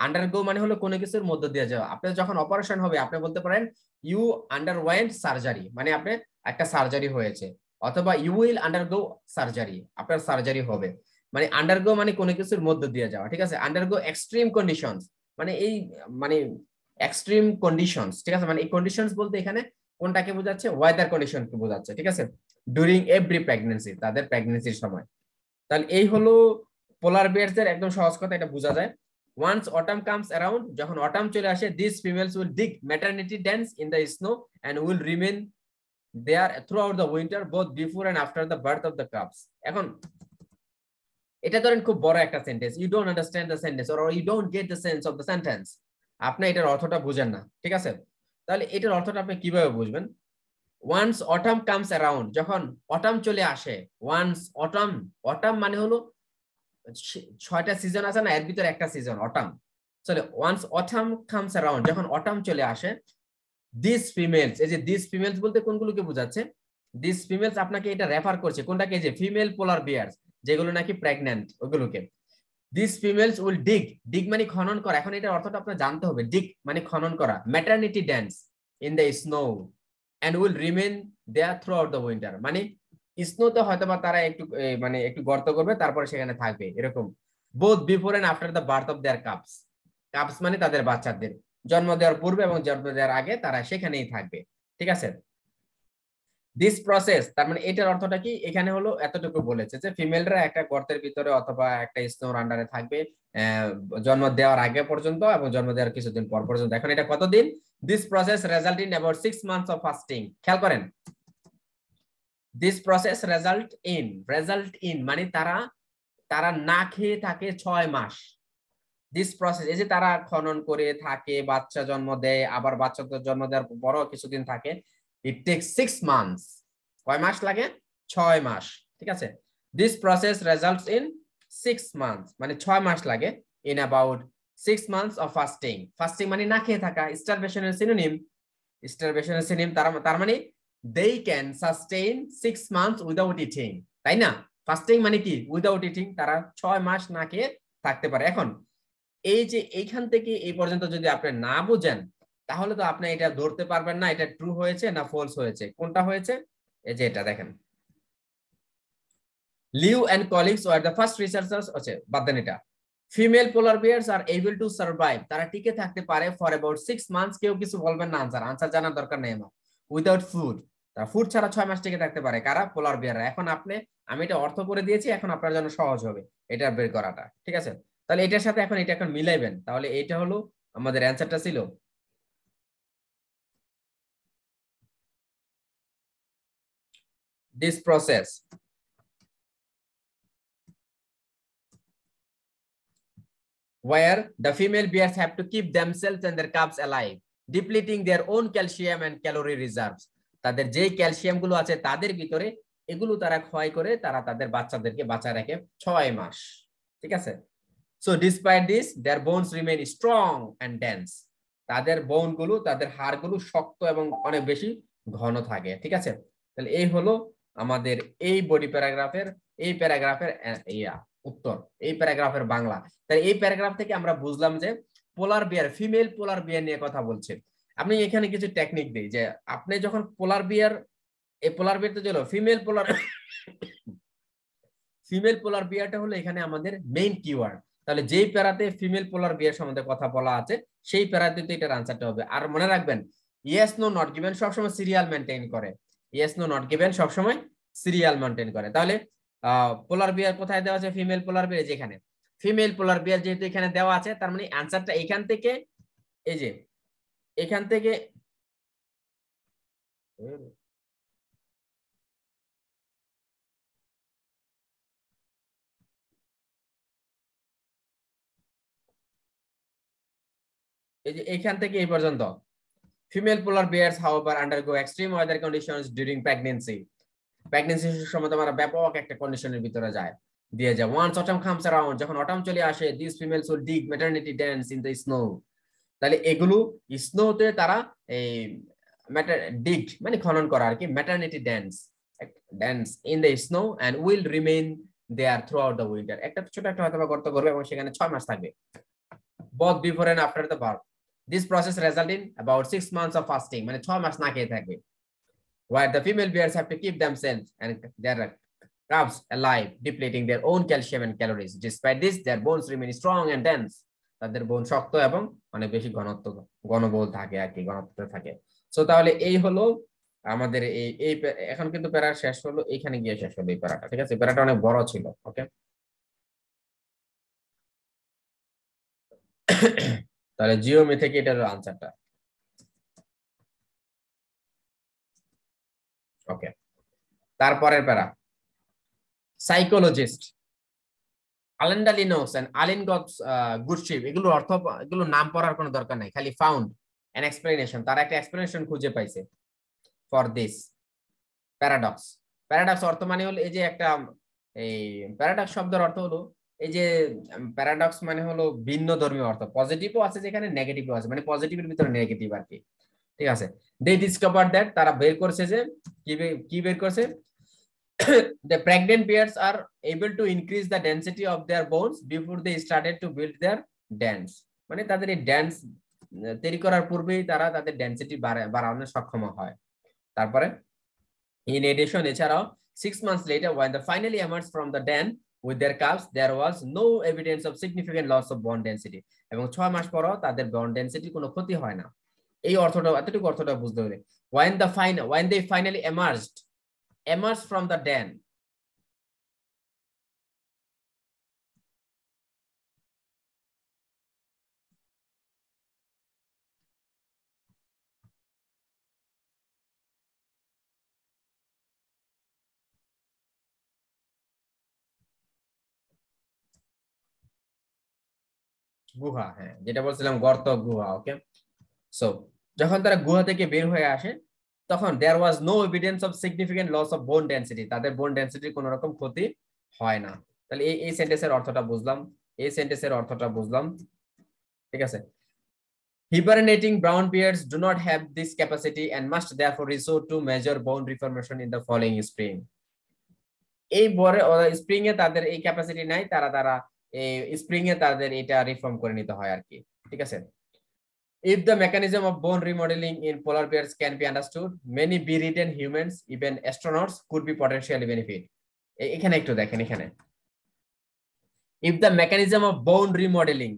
আন্ডারগো মানে হলো কোনো কিছুর মধ্য দিয়ে যাওয়া। আপনার যখন অপারেশন হবে আপনি বলতে পারেন ইউ আন্ডারওয়েন্ট সার্জারি, মানে আপনি একটা সার্জারি হয়েছে, অথবা ইউ উইল আন্ডারগো সার্জারি, আপনার সার্জারি হবে। মানে আন্ডারগো মানে কোনো কিছুর মধ্য দিয়ে যাওয়া। ঠিক আছে, আন্ডারগো এক্সট্রিম কন্ডিশনস মানে এই মানে এক্সট্রিম কন্ডিশনস। ঠিক আছে, মানে এই কন্ডিশনস বলতে এখানে কোনটাকে বোঝাচ্ছে? ওয়েদার কন্ডিশনকে বোঝাচ্ছে। ঠিক আছে, ডিউরিং এভরি প্রেগন্যান্সি, তাদের প্রেগন্যান্সির সময়। তাহলে এই হলো পোলার বিয়ারস এর একদম সহজ কথা, এটা বোঝা যায়। ওয়ান্স অটাম কামস অ্যারাউন্ড, যখন অটাম চলে আসে, this females will dig maternity dance in the snow and will remain there throughout the winter both before and after the birth of the cubs. এখন এটা ধরেন খুব বড় একটা sentence, you don't understand the sentence or you don't get the sense of the sentence, আপনি এটার অর্থটা বুঝেন না। ঠিক আছে, তাহলে এটার অর্থটা আপনি কিভাবে বুঝবেন? ওয়ান্স অটাম কামস অ্যারাউন্ড, যখন অটাম চলে আসে। ওয়ান্স অটাম, অটাম মানে হলো 6টা সিজন আছে না, এর ভিতরে একটা সিজন অটাম। চলে ওয়ান্স অটাম কামস অ্যারাউন্ড, যখন অটাম চলে আসে, দিস ফিমেলস, এই যে দিস ফিমেলস বলতে কোনগুলোকে বোঝাচ্ছে? দিস ফিমেলস আপনাকে এটা রেফার করছে কোনটাকে, যে ফিমেল পোলার বিয়ার্স যেগুলো নাকি প্রেগন্যান্ট ওগুলোকে। দিস ফিমেলস উইল ডিগ, ডিগ মানে খনন করা, এখন এটার অর্থটা আপনার জানতে হবে। ডিগ মানে খনন করা, maternity dance in the snow and will remain there throughout the winter, মানে স্নোতে হয়তো বা তারা একটু মানে একটু গর্ত করবে তারপরে সেখানে থাকবে এরকম। Both before and after the birth of their cubs, cubs মানে তাদের বাচ্চাদের জন্ম দেওয়ার পূর্বে এবং জন্ম দেওয়ার আগে তারা সেখানেই থাকবে, ঠিক আছে। দিস প্রসেস, তার মানে এটার অর্থটা কি, এখানে হলো এতটুকু বলেছে যে ফিমেলরা একটা গর্তের ভিতরে অথবা একটা স্নোর আন্ডারে থাকবে জন্ম দেওয়ার আগে পর্যন্ত এবং জন্ম দেওয়ার কিছুদিন পর পর্যন্ত। এখন এটা কতদিন? This process result in about 6 months of fasting. খেয়াল করেন, দিস প্রসেস রেজাল্ট ইন মানে তারা না খেয়ে থাকে 6 মাস। দিস প্রসেস, এই যে তারা খনন করে থাকে, বাচ্চা জন্ম দেয়, আবার বাচ্চা জন্ম দেওয়ার পরও কিছুদিন থাকে, ইট টেকস 6 মান্থস। কয় মাস লাগে? 6 মাস, ঠিক আছে। This process results in 6 months, মানে 6 মাস লাগে in about 6 months of fasting. Fasting মানে না খেয়ে থাকা, স্টারভেশনের সিনোনিম, তার মানে they can sustain 6 months without eating, তাই না? ফাস্টিং মানে কি? উইদাউট ইটিং, তারা 6 মাস না খেয়ে থাকতে পারে। এখন এই যে এইখান থেকে এই পর্যন্ত যদি আপনি না বুঝেন তাহলে তো আপনি এটা ধরতে পারবেন না এটা ট্রু হয়েছে না ফলস হয়েছে। কোনটা হয়েছে? এই যে এটা দেখেন, Liu and colleagues were the first researchers, আছে বাদ দেন এটা। Female polar bears are able to survive, তারা টিকে থাকতে পারে ফর অ্যাবাউট 6 মান্থস। কেউ কিছু বলবেন না, আনসার জানার দরকার নেই আমার। উইদাউট ফুড, তারা ফুড ছাড়া 6 মাস টিকে থাকতে পারে। কারা? পোলার বিয়াররা। এখন আমি এটা অর্থ করে দিয়েছি, এখন আপনার জন্য সহজ হবে এটা বের করাটা, ঠিক আছে। তাহলে এটার সাথে এটা এখন মিলাইবেন, তাহলে এটা হলো আমাদের অ্যানসারটা ছিল this process where the female bears have to keep themselves and their cubs alive, depleting their own calcium and calorie reserves. তাদের যে ক্যালসিয়াম গুলো আছে তাদের ভিতরে, এগুলো তারা ক্ষয় করে তারা তাদের বাচ্চাদেরকে বাঁচায় রাখে 6 মাস, ঠিক আছে। So despite this their bones remain strong and dense. তাদের বোন গুলো, তাদের হাড়গুলো শক্ত এবং অনেক বেশি ঘন থাকে, ঠিক আছে। তাহলে এই হলো আমাদের এই বডি প্যারাগ্রাফের উত্তর, এই প্যারাগ্রাফের বাংলা। তাই এই প্যারাগ্রাফ থেকে আমরা বুঝলাম যে পোলার বিয়ার, ফিমেল পোলার বিয়ার নিয়ে কথা বলছে। আপনি এখানে কিছু টেকনিক দেই যে আপনি যখন পোলার বিয়ার, এই পোলার বিয়ার তো চলো ফিমেল পোলার বিয়ারটা হলো এখানে আমাদের মেইন কিওয়ার্ড। তাহলে যেই প্যারাতে ফিমেল পোলার বিয়ার সম্বন্ধে কথা বলা আছে সেই প্যারাতে তো এটার আনসারটা হবে। আর মনে রাখবেন, ইয়েস নো নট গিভেন সবসময় সিরিয়াল মেনটেন করে, ইয়েস নো নট গিভেন সবসময় সিরিয়াল মেনটেন করে। তাহলে পোলার বিয়ার কোথায় দেওয়া আছে? ফিমেল পোলার বিয়ার যেখানে, ফিমেল পোলার বিয়ার যেহেতু এখানে দেওয়া আছে, তার মানে আনসারটা এখান থেকে, এই যে এখান থেকে এই যে এখান থেকে এই পর্যন্ত female polar bears however undergo extreme weather conditions during pregnancy. প্রেগন্যান্সির সময় আমরা ব্যাপক একটা কন্ডিশনের ভিতরে যায় দিয়ে যায়। ওয়ান্স অটাম কামস অ্যারাউন্ড, যখন অটাম চলে আসে, this females will dig maternity dance in the snow. তাহলে এগুলো স্নোতে তারা এই ডিগ মানে খনন করা আর কি, maternity dance in the snow and will remain there throughout the winter. একটা ছোট একটা হয়তো গর্ত করবে এবং সেখানে 6 মাস থাকবে। both before and after the birth. This process result in about 6 months of fasting, মানে 6 মাস না খেয়ে থাকবে, where the female bears have to keep themselves and their cubs alive, depleting their own calcium and calories. Despite this, their bones remain strong and dense. তাদের বোন শক্ত এবং অনেক বেশি ঘনবল থাকে আর কি, ঘনত্ব থাকে। সো তাহলে এই হলো আমাদের এই এখন কিন্তু প্যারা শেষ হলো, এখানে গিয়ে শেষ হলো এই প্যারাটা, ঠিক আছে। প্যারাটা অনেক বড় ছিল, ওকে। তাহলে জিওমি থেকে এটার আনসারটা, ওকে। তারপরের প্যারা, সাইকোলজিস্ট আলেন্ডা লিনোস এন্ড আলিন গুডশিপ, এগুলো নাম পড়ার কোনো দরকার নাই, খালি ফাউন্ড এন এক্সপ্লেনেশন, তারা একটা এক্সপ্লেনেশন খুঁজে পাইছে ফর দিস প্যারাডক্স। প্যারাডক্স অর্থ মানে হলো এই যে একটা, এই প্যারাডক্স শব্দের অর্থ হলো এই যে প্যারাডক্স মানে হলো ভিন্ন ধর্মীয় অর্থ। পজিটিভও আছে যেখানে, নেগেটিভও আছে, মানে পজিটিভের ভিতরে নেগেটিভ আর কি। ঠিক আছে, দে ডিসকভার দ্যাট, তারা বের করছে যে কি বের করছে, the pregnant pairs are able to increase the density of their bones before they started to build their dens, মানে তাদের এই ড্যান্স তৈরি করার পূর্বেই তারা তাদের ডেনসিটি বাড়ানোর সক্ষম হয়। তারপরে in addition, এছাড়াও 6 months later when they finally emerged from the den with their calves, there was no evidence of significant loss of bone density, এবং 6 মাস পরও তাদের bone density কোনো ক্ষতি হয় না। এই অর্থটা, এতটুকু অর্থটা বুঝতে হবে। when they finally emerged from the den, গুহা, হ্যাঁ যেটা বলছিলাম গর্ত গুহা, ওকে। সো যখন তারা গুহা থেকে বের হয়ে আসে তখন there was no evidence of significant loss of bone density, তাদের বোন ডেনসিটির কোনো রকম ক্ষতি হয় না। তাহলে এই সেন্টেন্সের অর্থটা বুঝলাম, এই সেন্টেন্সের অর্থটা বুঝলাম, ঠিক আছে। Hibernating brown bears do not have this capacity and must therefore resort to measure bone reformation in the following spring. এই বরে স্প্রিং এ তাদের এই ক্যাপাসিটি নাই, তারা এই স্প্রিং এ তাদের এটা রিফর্ম করে নিতে হয় আর কি, ঠিক আছে। If the mechanism of bone remodeling in polar bears can be understood, many bee-ridden humans, even astronauts, could be potentially benefit. এখানে একটু দেখেন, এখানে if the mechanism of bone remodeling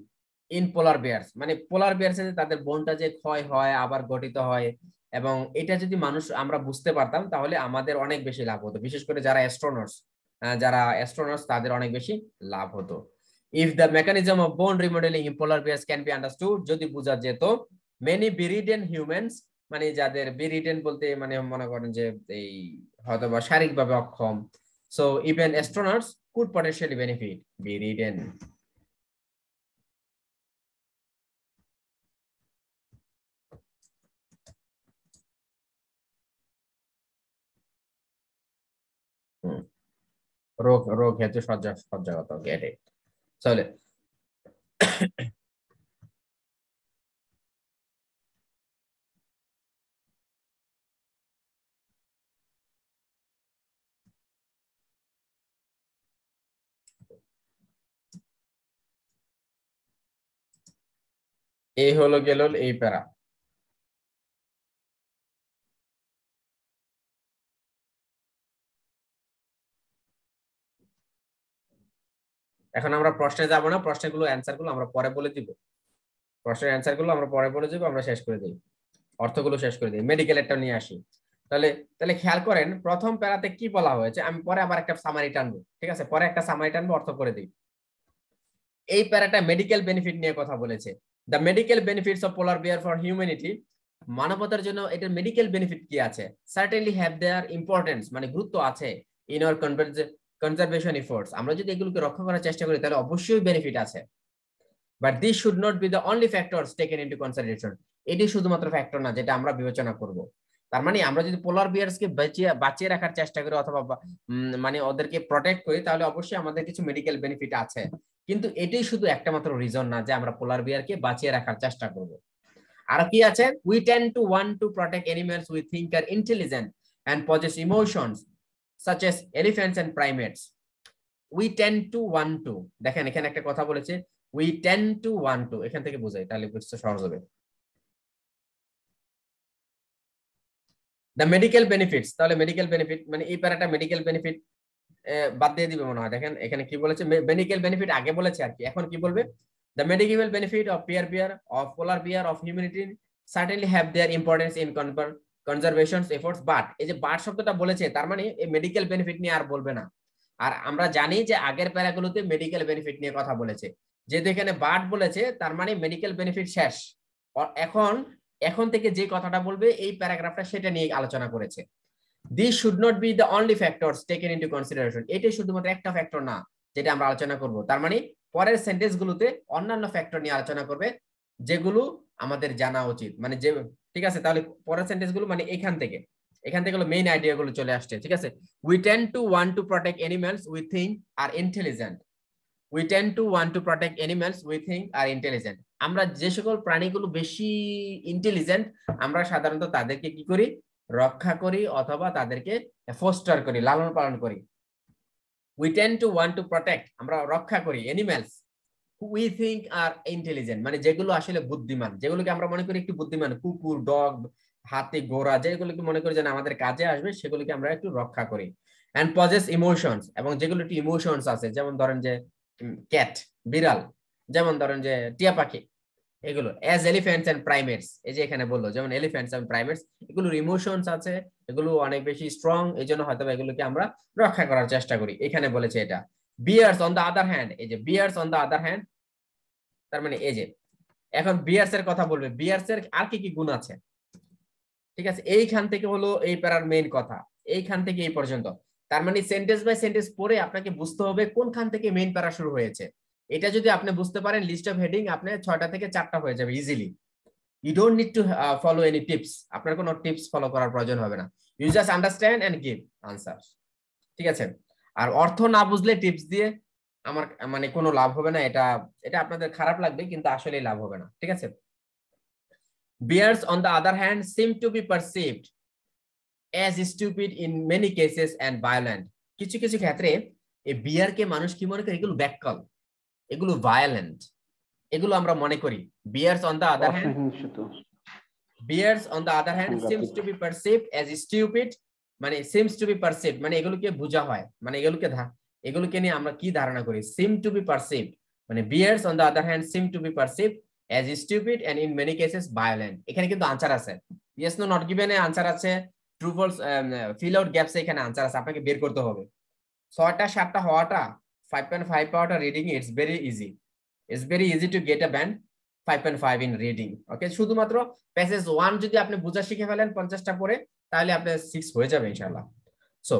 in polar bears, মানে পোলার বিয়ার্স এর তাদের বোনটা যে ক্ষয় হয় আবার গঠিত হয়, এবং এটা যদি আমরা বুঝতে পারতাম তাহলে আমাদের অনেক বেশি লাভ হতো, বিশেষ করে যারা অ্যাস্ট্রোনটস তাদের অনেক বেশি লাভ হতো। If the mechanism of bone remodeling in polar bears can be understood, যদি বোঝা যেত, many bee-ridden humans, মানে যাদের bee-ridden বলতে মানে মনে করেন যে এই হয়তোবা শারীরিকভাবে অক্ষম, so even astronauts could potentially benefit. Bee-ridden, রোগ হেতু সজ্জাগত, গেট ইট। চলে এই হলো গেল এই প্যারা। এখন আমরা প্রশ্নে যাব না, প্রশ্নগুলো অ্যান্সারগুলো আমরা পরে বলে দিব, প্রশ্নের অ্যান্সারগুলো আমরা পরে বলে দিব, আমরা শেষ করে দিই, অর্থগুলো শেষ করে দিই, মেডিকেলেরটা নিয়ে আসি। তাহলে খেয়াল করেন প্রথম প্যারাতে কি বলা হয়েছে, আমি পরে আবার একটা সামারি টানবো, ঠিক আছে, পরে একটা সামারি টানবো, অর্থ করে দিই। এই প্যারাটা মেডিকেল বেনিফিট নিয়ে কথা বলেছে, the medical benefits of polar bear for humanity, মানবতার জন্য এটার মেডিকেল বেনিফিট কি আছে, সার্টেনলি হ্যাভ দেয়ার ইম্পর্টেন্স, মানে গুরুত্ব আছে, ইন আওয়ার কনজারভেশন এফোর্টস, আমরা যদি এগুলোকে রক্ষা করার চেষ্টা করি তাহলে অবশ্যই বেনিফিট আছে। But this should not be the only factors taken into consideration, এটি শুধুমাত্র ফ্যাক্টর না যেটা আমরা বিবেচনা করব। তার মানে আমরা যদি পোলার বিয়ার্সকে বাঁচিয়ে রাখার চেষ্টা করি অথবা মানে ওদেরকে প্রটেক্ট করি তাহলে অবশ্যই আমাদের কিছু মেডিকেল বেনিফিট আছে, কিন্তু এটাই শুধু একটা মাত্র রিজন না যে আমরা পোলার বিয়ারকে বাঁচিয়ে রাখার চেষ্টা করব। আর কি আছে, we tend to want to protect animals we think are intelligent and possess emotions such as elephants and primates. We tend to want to, দেখেন এখানে একটা কথা বলেছে, we tend to want to, এখান থেকে বোঝাই তাহলে বুঝতে সহজ হবে। the medical benefits, তাহলে মেডিকেল বেনিফিট মানে এই প্যারাটা মেডিকেল বেনিফিট বাদ দিয়ে দিবে মনে হয়, দেখেন এখানে কি বলেছে, মেডিকেল বেনিফিট আগে বলেছে আর কি, এখন কি বলবে, the medical benefit of of polar bear of humanity certainly have their importance in conservation efforts, but এই যে বাট শব্দটা বলেছে তার মানে এই মেডিকেল বেনিফিট নিয়ে আর বলবে না। আর আমরা জানি যে আগের প্যারাগুলোতে মেডিকেল বেনিফিট নিয়ে কথা বলেছে, যেহেতু এখানে বাট বলেছে তার মানে মেডিকেল বেনিফিট শেষ, এখন থেকে যে কথাটা বলবে এই প্যারাগ্রাফটা সেটা নিয়ে আলোচনা করেছে। This should not be the only factors taken into consideration, এটাই শুধুমাত্র একটা ফ্যাক্টর না যেটা আমরা আলোচনা করব, তার মানে পরের সেন্টেন্স গুলোতে অন্যান্য ফ্যাক্টর নিয়ে আলোচনা করবে যেগুলো আমাদের জানা উচিত, মানে যে, ঠিক আছে। তাহলে পরের সেন্টেন্স গুলো মানে এখান থেকে হলো মেইন আইডিয়া গুলো চলে আসছে, ঠিক আছে। We tend to want to protect animals we think are intelligent. We tend to want to protect animals we think are intelligent. আমরা যে সকল প্রাণীগুলো বেশি ইন্টেলিজেন্ট আমরা সাধারণত তাদেরকে কি করি, রক্ষা করি অথবা তাদেরকে ফস্টার করি, লালন পালন করি। We tend to want to protect, আমরা রক্ষা করি animals we think are intelligent, মানে যেগুলো আসলে বুদ্ধিমান, যেগুলোকে আমরা মনে করি একটু বুদ্ধিমান, কুকুর, ডগ, হাতি, ঘোড়া, যেগুলোকে মনে করি যে আমাদের কাজে আসবে সেগুলোকে আমরা একটু রক্ষা করি। এন্ড পজেস ইমোশনস, এবং যেগুলো একটু ইমোশনস আছে, যেমন ধরেন যে ক্যাট, বিড়াল, যেমন ধরেন যে টিয়া পাখি, এগুলো অ্যাজ এলিফ্যান্টস এন্ড প্রাইমেটস, এই যে এখানে বললো যেমন এলিফ্যান্টস এন্ড প্রাইমেটস, এগুলোর ইমোশনস আছে, এগুলো অনেক বেশি স্ট্রং, এই জন্য হয়তো এগুলোকে আমরা রক্ষা করার চেষ্টা করি, এখানে বলেছে এটা। বিয়ার্স অন দা আদার হ্যান্ড, এই যে বিয়ার্স অন দা আদার হ্যান্ড, তার মানে এই যে এখন বিয়ার্স এর কথা বলবে, বিয়ার্স এর আর কি কি গুণ আছে, ঠিক আছে, এইখান থেকে হলো এই প্যারার মেইন কথা, এইখান থেকে এই পর্যন্ত। তার মানে সেন্টেন্স বাই সেন্টেন্স পড়ে আপনাকে বুঝতে হবে কোনখান থেকে মেইন প্যারা শুরু হয়েছে। এটা যদি আপনি বুঝতে পারেন, লিস্ট অফ হেডিং আপনি 6টা থেকে 4টা হয়ে যাবে easily. You don't need to follow any tips, আপনার কোনো টিপস ফলো করার প্রয়োজন হবে না, you just understand and give answer, ঠিক আছে। আর অর্থ না বুঝলে টিপস দিয়ে আমার মানে কোনো লাভ হবে না, এটা এটা আপনাদের খারাপ লাগবে কিন্তু আসলেই লাভ হবে না, ঠিক আছে। Bears on the other hand seem to be perceived as stupid in many cases and violent, কিছু কিছু ক্ষেত্রে এই বিয়ারকে মানুষ কি মনে করে, এগুলো ব্যাককল, এগুলো ভায়োলেন্ট, এগুলো আমরা মনে করি। Bears on the other hand, bears on the other hand seems to be perceived as stupid, মানে seems to be perceived মানে এগুলোকে বোঝা হয়, মানে এগুলোকে নিয়ে আমরা কি ধারণা করি, seem to be perceived মানে bears on the other hand seem to be perceived as stupid and in many cases violent। এখানে কিন্তু আনসার আছে, yes no not given A answer আছে, true false fill out gaps এ এখানে answer আছে, আপনাকে বের করতে হবে। 6টা 7টা হওয়াটা 5.5 পাওয়াটা reading it's very easy to get a band 5.5 in reading, ওকে। শুধুমাত্র প্যাসেজ 1 যদি আপনি বোঝা শিখে ফেলেন 50টা পরে, তাহলে আপনার 6 হয়ে যাবে ইনশাআল্লাহ। So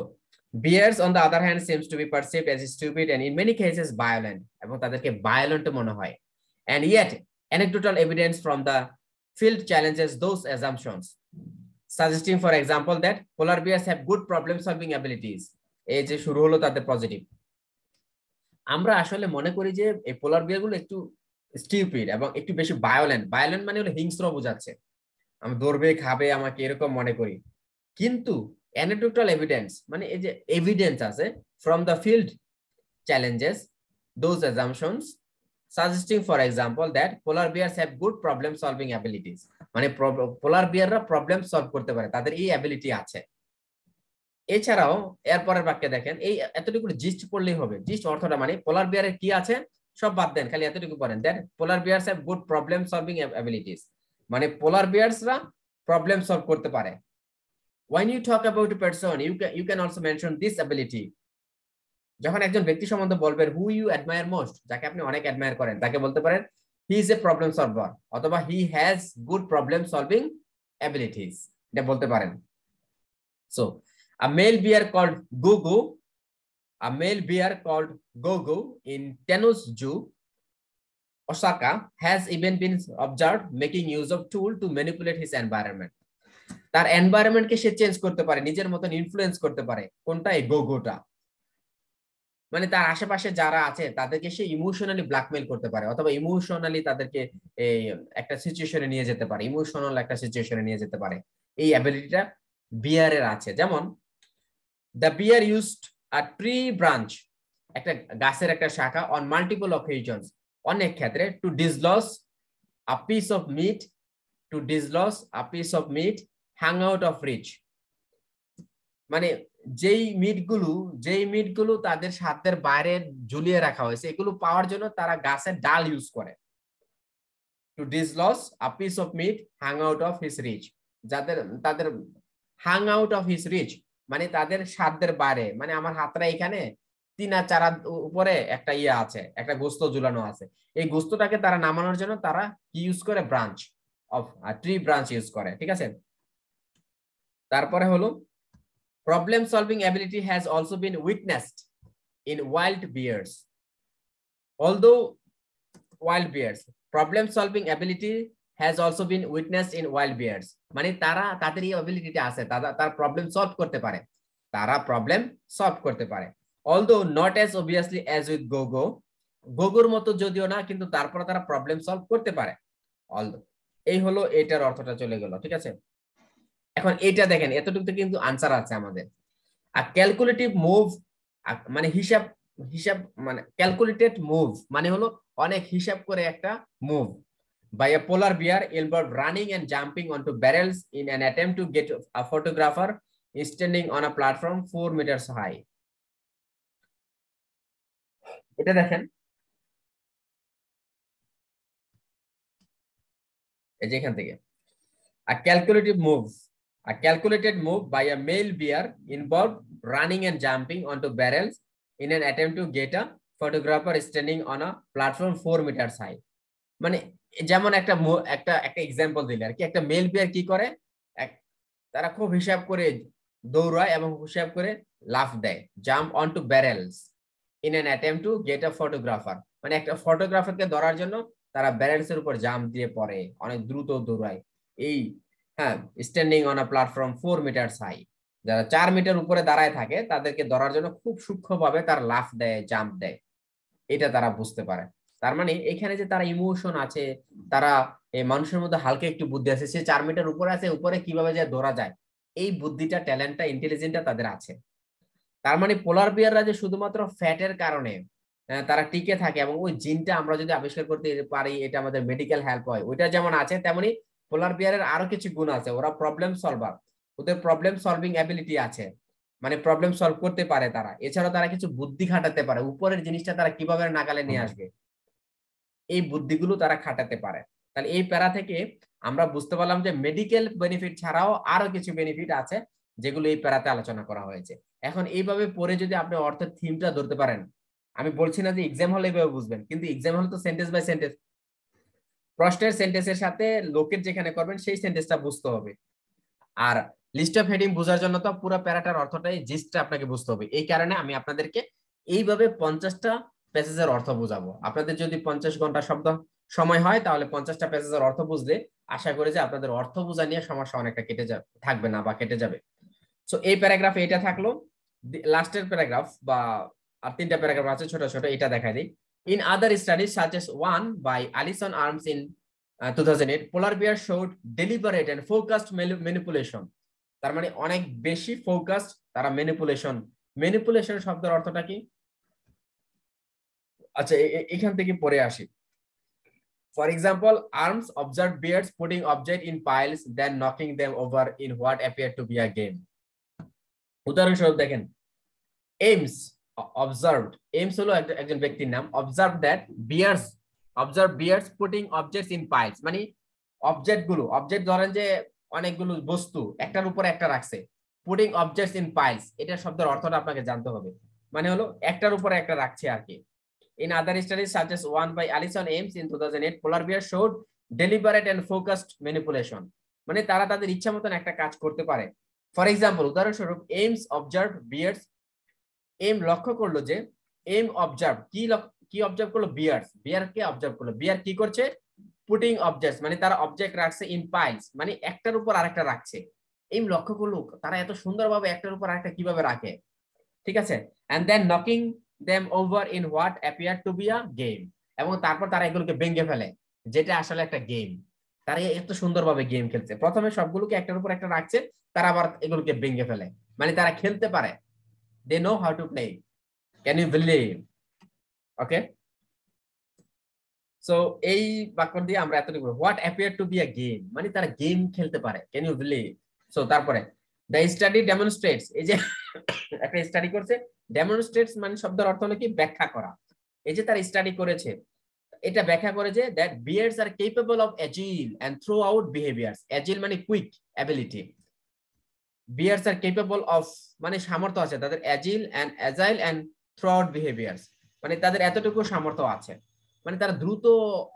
bears on the other hand seems to be perceived as stupid and in many cases violent, এবং তাদেরকে ভায়োলেন্ট মনে হয়, and yet anecdotal evidence from the field challenges those assumptions, suggesting for example that polar bears have good problem solving abilities। এই যে শুরু হলো তাদের positive, আমরা আসলে মনে করি যে এই পোলার বিয়ার গুলো একটু স্টিউপিড এবং একটু বেশি ভায়োলেন্ট, ভায়োলেন্ট মানে হলো হিংস্র বোঝাচ্ছে, আমি ধরবে খাবে আমাকে এরকম মনে করি। কিন্তু anecdotal evidence মানে এই যে এভিডেন্স আছে from the field challenges those assumptions, suggesting for example that polar bears have good problem solving abilities, মানে পোলার বিয়াররা প্রবলেম সলভ করতে পারে, তাদের এই অ্যাবিলিটি আছে। এছাড়াও এরপরের বাক্যে দেখেন, এই এতটুকু জিস্ট পড়লেই হবে, জিস্ট অর্থটা মানে পোলার বিয়ারের কি আছে সব বাদ দেন, খালি এতটুকু পড়েন, that polar বিয়ারস have good problem solving abilities, মানে পোলার বিয়ারসরা প্রবলেম সলভ করতে পারে। when you talk about a person you can also mention this ability, যখন একজন ব্যক্তি সম্বন্ধে বলবেন who you admire most, যাকে আপনি অনেক অ্যাডমায়ার করেন, তাকে বলতে পারেন he is a problem solver অথবা he has good problem solving abilities, এটা বলতে পারেন। so a male bear called Gogo in Tenno's Zoo, Osaka, has even been observed making use of tool to manipulate his environment, তার এনভায়রনমেন্টকে সে change করতে পারে, নিজের মতন influence করতে পারে। কোনটা? এই গোগোটা, মানে তার আশেপাশে যারা আছে তাদেরকে সে ইমোশনালি ব্ল্যাকমেইল করতে পারে অথবা ইমোশনালি তাদেরকে এই একটা সিচুয়েশনে নিয়ে যেতে পারে, ইমোশনাল একটা সিচুয়েশনে নিয়ে যেতে পারে, এই অ্যাবিলিটিটা বিয়ারের আছে। যেমন the bear used a tree branch, একটা গাছের একটা শাখা, অন মাল্টিপল অকেশনস, অনেক ক্ষেত্রে, to dislodge a piece of meat hang out of reach, মানে যেই মিটগুলো তাদের সাধ্যের বাইরে ঝুলিয়ে রাখা হয়েছে, এগুলো পাওয়ার জন্য তারা গাছের ডাল ইউজ করে। To dislodge a piece of meat hang out of his reach, তাদের hang out of his reach মানে তাদের সাধ্যের বাইরে, মানে আমার হাতটা এখানে 3 আর 4 উপরে একটা ইয়ে আছে, একটা গোস্ত ঝুলানো আছে, এই গোস্তটাকে তারা নামানোর জন্য তারা কি ইউজ করে? Branch of tree branch use করে, ঠিক আছে। তারপরে হলো problem solving ability has also been witnessed in wild bears, although wild bears problem solving ability has also been witnessed in wild bears, মানে তারা তাদের এই অ্যাবিলিটিটা আছে, তারা প্রবলেম সলভ করতে পারে, although not as obviously as with Gogo, গোগুর মতো যদিও না, কিন্তু তারপরে তারা প্রবলেম সলভ করতে পারে। এই হলো এটার অর্থটা চলে গেল, ঠিক আছে। এখন এটা দেখেন, এতটুকু কিন্তু আনসার আছে আমাদের। আর ক্যালকুলেটিভ মুভ মানে হিসাব, হিসাব মানে ক্যালকুলেটেড মুভ মানে হলো অনেক হিসাব করে একটা move by a polar bear involved running and jumping onto barrels in an attempt to get a photographer standing on a platform 4 meters high. এটা দেখেন, এই যে এখান থেকে a calculated move by a male bear involved running and jumping onto barrels in an attempt to get a photographer standing on a platform 4 meters high. মানে যেমন একটা একটা একটা এক্সাম্পল দিলে আর কি, একটা মেল বিয়ার কি করে, তারা খুব হিসাব করে দৌড়ায় এবং হিসাব করে লাফ দেয়, jump on two barrels in an attempt to get a photographer, মানে একটা ফটোগ্রাফারকে ধরার জন্য তারা ব্যারেলস এর উপর জাম্প দিয়ে পড়ে, অনেক দ্রুত দৌড়ায়। এই হ্যাঁ, standing on a platform 4 metres high, যারা 4 মিটার উপরে দাঁড়ায় থাকে তাদেরকে ধরার জন্য খুব সূক্ষ্মভাবে তারা লাফ দেয়, জাম্প দেয়, এটা তারা বুঝতে পারে। তার মানে এখানে যে তারা ইমোশন আছে, তারা এই মানুষের মধ্যে হালকা একটু বুদ্ধি আছে, সে 4 মিটার উপরে আছে, উপরে কিভাবে যায় ধরা যায়, এই বুদ্ধিটা, ট্যালেন্টটা, ইন্টেলিজেন্সটা তাদের আছে। তার মানে পোলার বিয়াররা যে শুধুমাত্র ফ্যাটের কারণে তারা টিকে থাকে এবং ওই জিনটা আমরা যদি আবিষ্কার করতে পারি, এটা আমাদের মেডিকেল হেল্প হয়, ওইটা যেমন আছে, তেমনি পোলার বিয়ারের আরো কিছু গুণ আছে। ওরা প্রবলেম সলভার, ওদের প্রবলেম সলভিং অ্যাবিলিটি আছে, মানে প্রবলেম সলভ করতে পারে তারা। এছাড়াও তারা কিছু বুদ্ধি খাটাতে পারে, উপরের জিনিসটা তারা কিভাবে নাগালে নিয়ে আসবে, এই বুদ্ধিগুলো তারা খাটাতে পারে। তাহলে এই প্যারা থেকে আমরা বুঝতে পারলাম যে মেডিকেল বেনিফিট ছাড়াও আরো কিছু বেনিফিট আছে, যেগুলো এই প্যারাতে আলোচনা করা হয়েছে। এখন এইভাবে পড়ে যদি আপনি অর্থের থিমটা ধরতে পারেন, আমি বলছি না যে এক্সাম হলে এইভাবে বুঝবেন, কিন্তু এক্সাম হলে তো সেন্টেন্স বাই সেন্টেন্স, প্রশ্নের সেন্টেন্সের সাথে লোকের যেখানে করবেন সেই সেন্টেন্সটা বুঝতে হবে। আর লিস্ট অফ হেডিং বোঝার জন্য তো পুরো প্যারাটার অর্থটাই, জিস্টটা আপনাকে বুঝতে হবে। এই কারণে আমি আপনাদেরকে এইভাবে 50টা প্যাসেজের অর্থ বোঝাবো। আপনাদের যদি 50 ঘন্টা শব্দ সময় হয়, তাহলে 50টা প্যাসেজের অর্থ বুঝলে আশা করি যে আপনাদের অর্থ বোঝা নিয়ে সমস্যা অনেকটা কেটে যাবে, থাকবে না বা কেটে যাবে। সো এই প্যারাগ্রাফে এটা থাকলো। লাস্টের প্যারাগ্রাফ বা আর 3টা প্যারাগ্রাফ আছে ছোট ছোট, এটা দেখাই দিই। In other studies such as one by Allison Arms in 2008, polar bear showed deliberate and focused manipulation. তার মানে অনেক বেশি ফোকাসড তারা ম্যানিপুলেশন। ম্যানিপুলেশন শব্দের অর্থটা কি? আচ্ছা, এখান থেকে পড়ে আসি। For example, Arms observed bears putting objects in piles, then knocking them over in what appeared to be a game. উদাহরণস্বরূপ দেখেন, Ames observed, Ames হলো একজন ব্যক্তির নাম, observed that bears putting objects in piles, মানে অবজেক্ট ধরেন যে অনেকগুলো বস্তু একটার উপর একটা রাখছে, পুটিং অবজেক্টস ইন পাইলস, এটা শব্দের অর্থটা আপনাকে জানতে হবে, মানে হলো একটার উপর একটা রাখছে আর কি। In other studies such as one by Allison Ames in 2008, polar bears showed deliberate and focused manipulation, মানে তারা তাদের ইচ্ছা মতন একটা কাজ করতে পারে। ফর এক্সাম্পল, উদাহরণস্বরূপ, Ames observed bears, এম লক্ষ্য করলো যে, এম অবজার্ভ কি অবজার্ভ করলো, বিয়ারকে অবজার্ভ করলো। বিয়ার কি করছে? পুটিং অবজেক্টস, মানে তারা অবজেক্ট রাখছে ইন পাইলস, মানে একটার উপর আরেকটা রাখছে। এম লক্ষ্য করলো তারা এত সুন্দরভাবে একটার উপর আরেকটা কিভাবে রাখে, ঠিক আছে। And then knocking them over in what appear to be a game, এবং তারপর তারা এগুলোকে ভেঙে ফেলে, যেটা আসলে একটা গেম। তারা এত সুন্দরভাবে গেম খেলছে, প্রথমে সবগুলোকে একটার উপর একটা রাখছে, তারা আবার এগুলোকে ভেঙে ফেলে, মানে তারা খেলতে পারে। They know how to play. Can you believe? Okay. So এই বাক্য দিয়ে আমরা এতটুকু, what appeared to be a game, মানে তারা গেম খেলতে পারে। Can you believe? So তারপরে the study demonstrates, এই যে একটা স্টাডি করছে, demonstrates মানে শব্দের অর্থ হলো কি, ব্যাখ্যা করা। এই যে তারা স্টাডি করেছে, এটা ব্যাখ্যা করে যে that bears are capable of agile and throughout behaviors. Agile মানে quick, ability. Bears are capable of মানে সামর্থ্য আছে তাদের, agile and throughout behaviors, মানে তাদের এতটুকু সামর্থ্য আছে, মানে তারা দ্রুত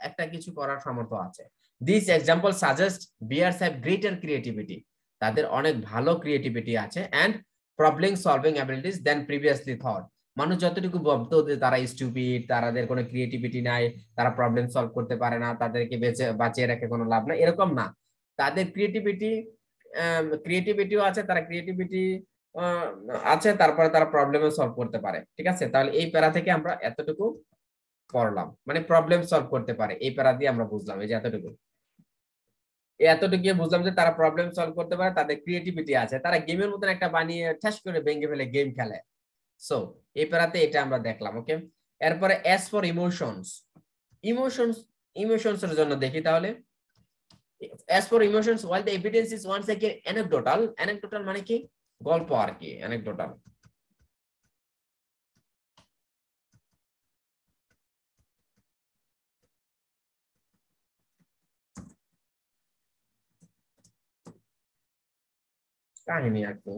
একটা কিছু করার সামর্থ্য আছে। This example suggests bears have greater creativity, তাদের অনেক ভালো ক্রিয়েটিভিটি আছে, and problem solving abilities than previously thought. মানুষ যতটুকু ভাবতো যে তারা স্টুপিড, তাদের কোনো ক্রিয়েটিভিটি নাই, তারা প্রবলেম সলভ করতে পারে না, তাদেরকে বাঁচিয়ে রেখে কোনো লাভ না, এরকম না। তাদের ক্রিয়েটিভিটিও আছে, তারা ক্রিয়েটিভিটি আছে, তারপরে তারা প্রবলেমও সলভ করতে পারে, ঠিক আছে। তাহলে এই প্যারা থেকে আমরা এতটুকু পড়লাম, মানে প্রবলেম সলভ করতে পারে, এই প্যারা দিয়ে আমরা বুঝলাম। এই যে এতটুকু বুঝলাম যে তারা প্রবলেম সলভ করতে পারে, তাদের ক্রিয়েটিভিটি আছে, তারা গেমের মতন একটা বানিয়ে ঠাস করে ভেঙে ফেলে গেম খেলে। সো এই প্যারাতে এটা আমরা দেখলাম। ওকে, এরপরে এস ফর ইমোশনস। ইমোশনস এর জন্য দেখি তাহলে। as for emotions, while the evidence is once again anecdotal মানে কি, গল্প আর কি, anecdotal। কাহিনী আর কি।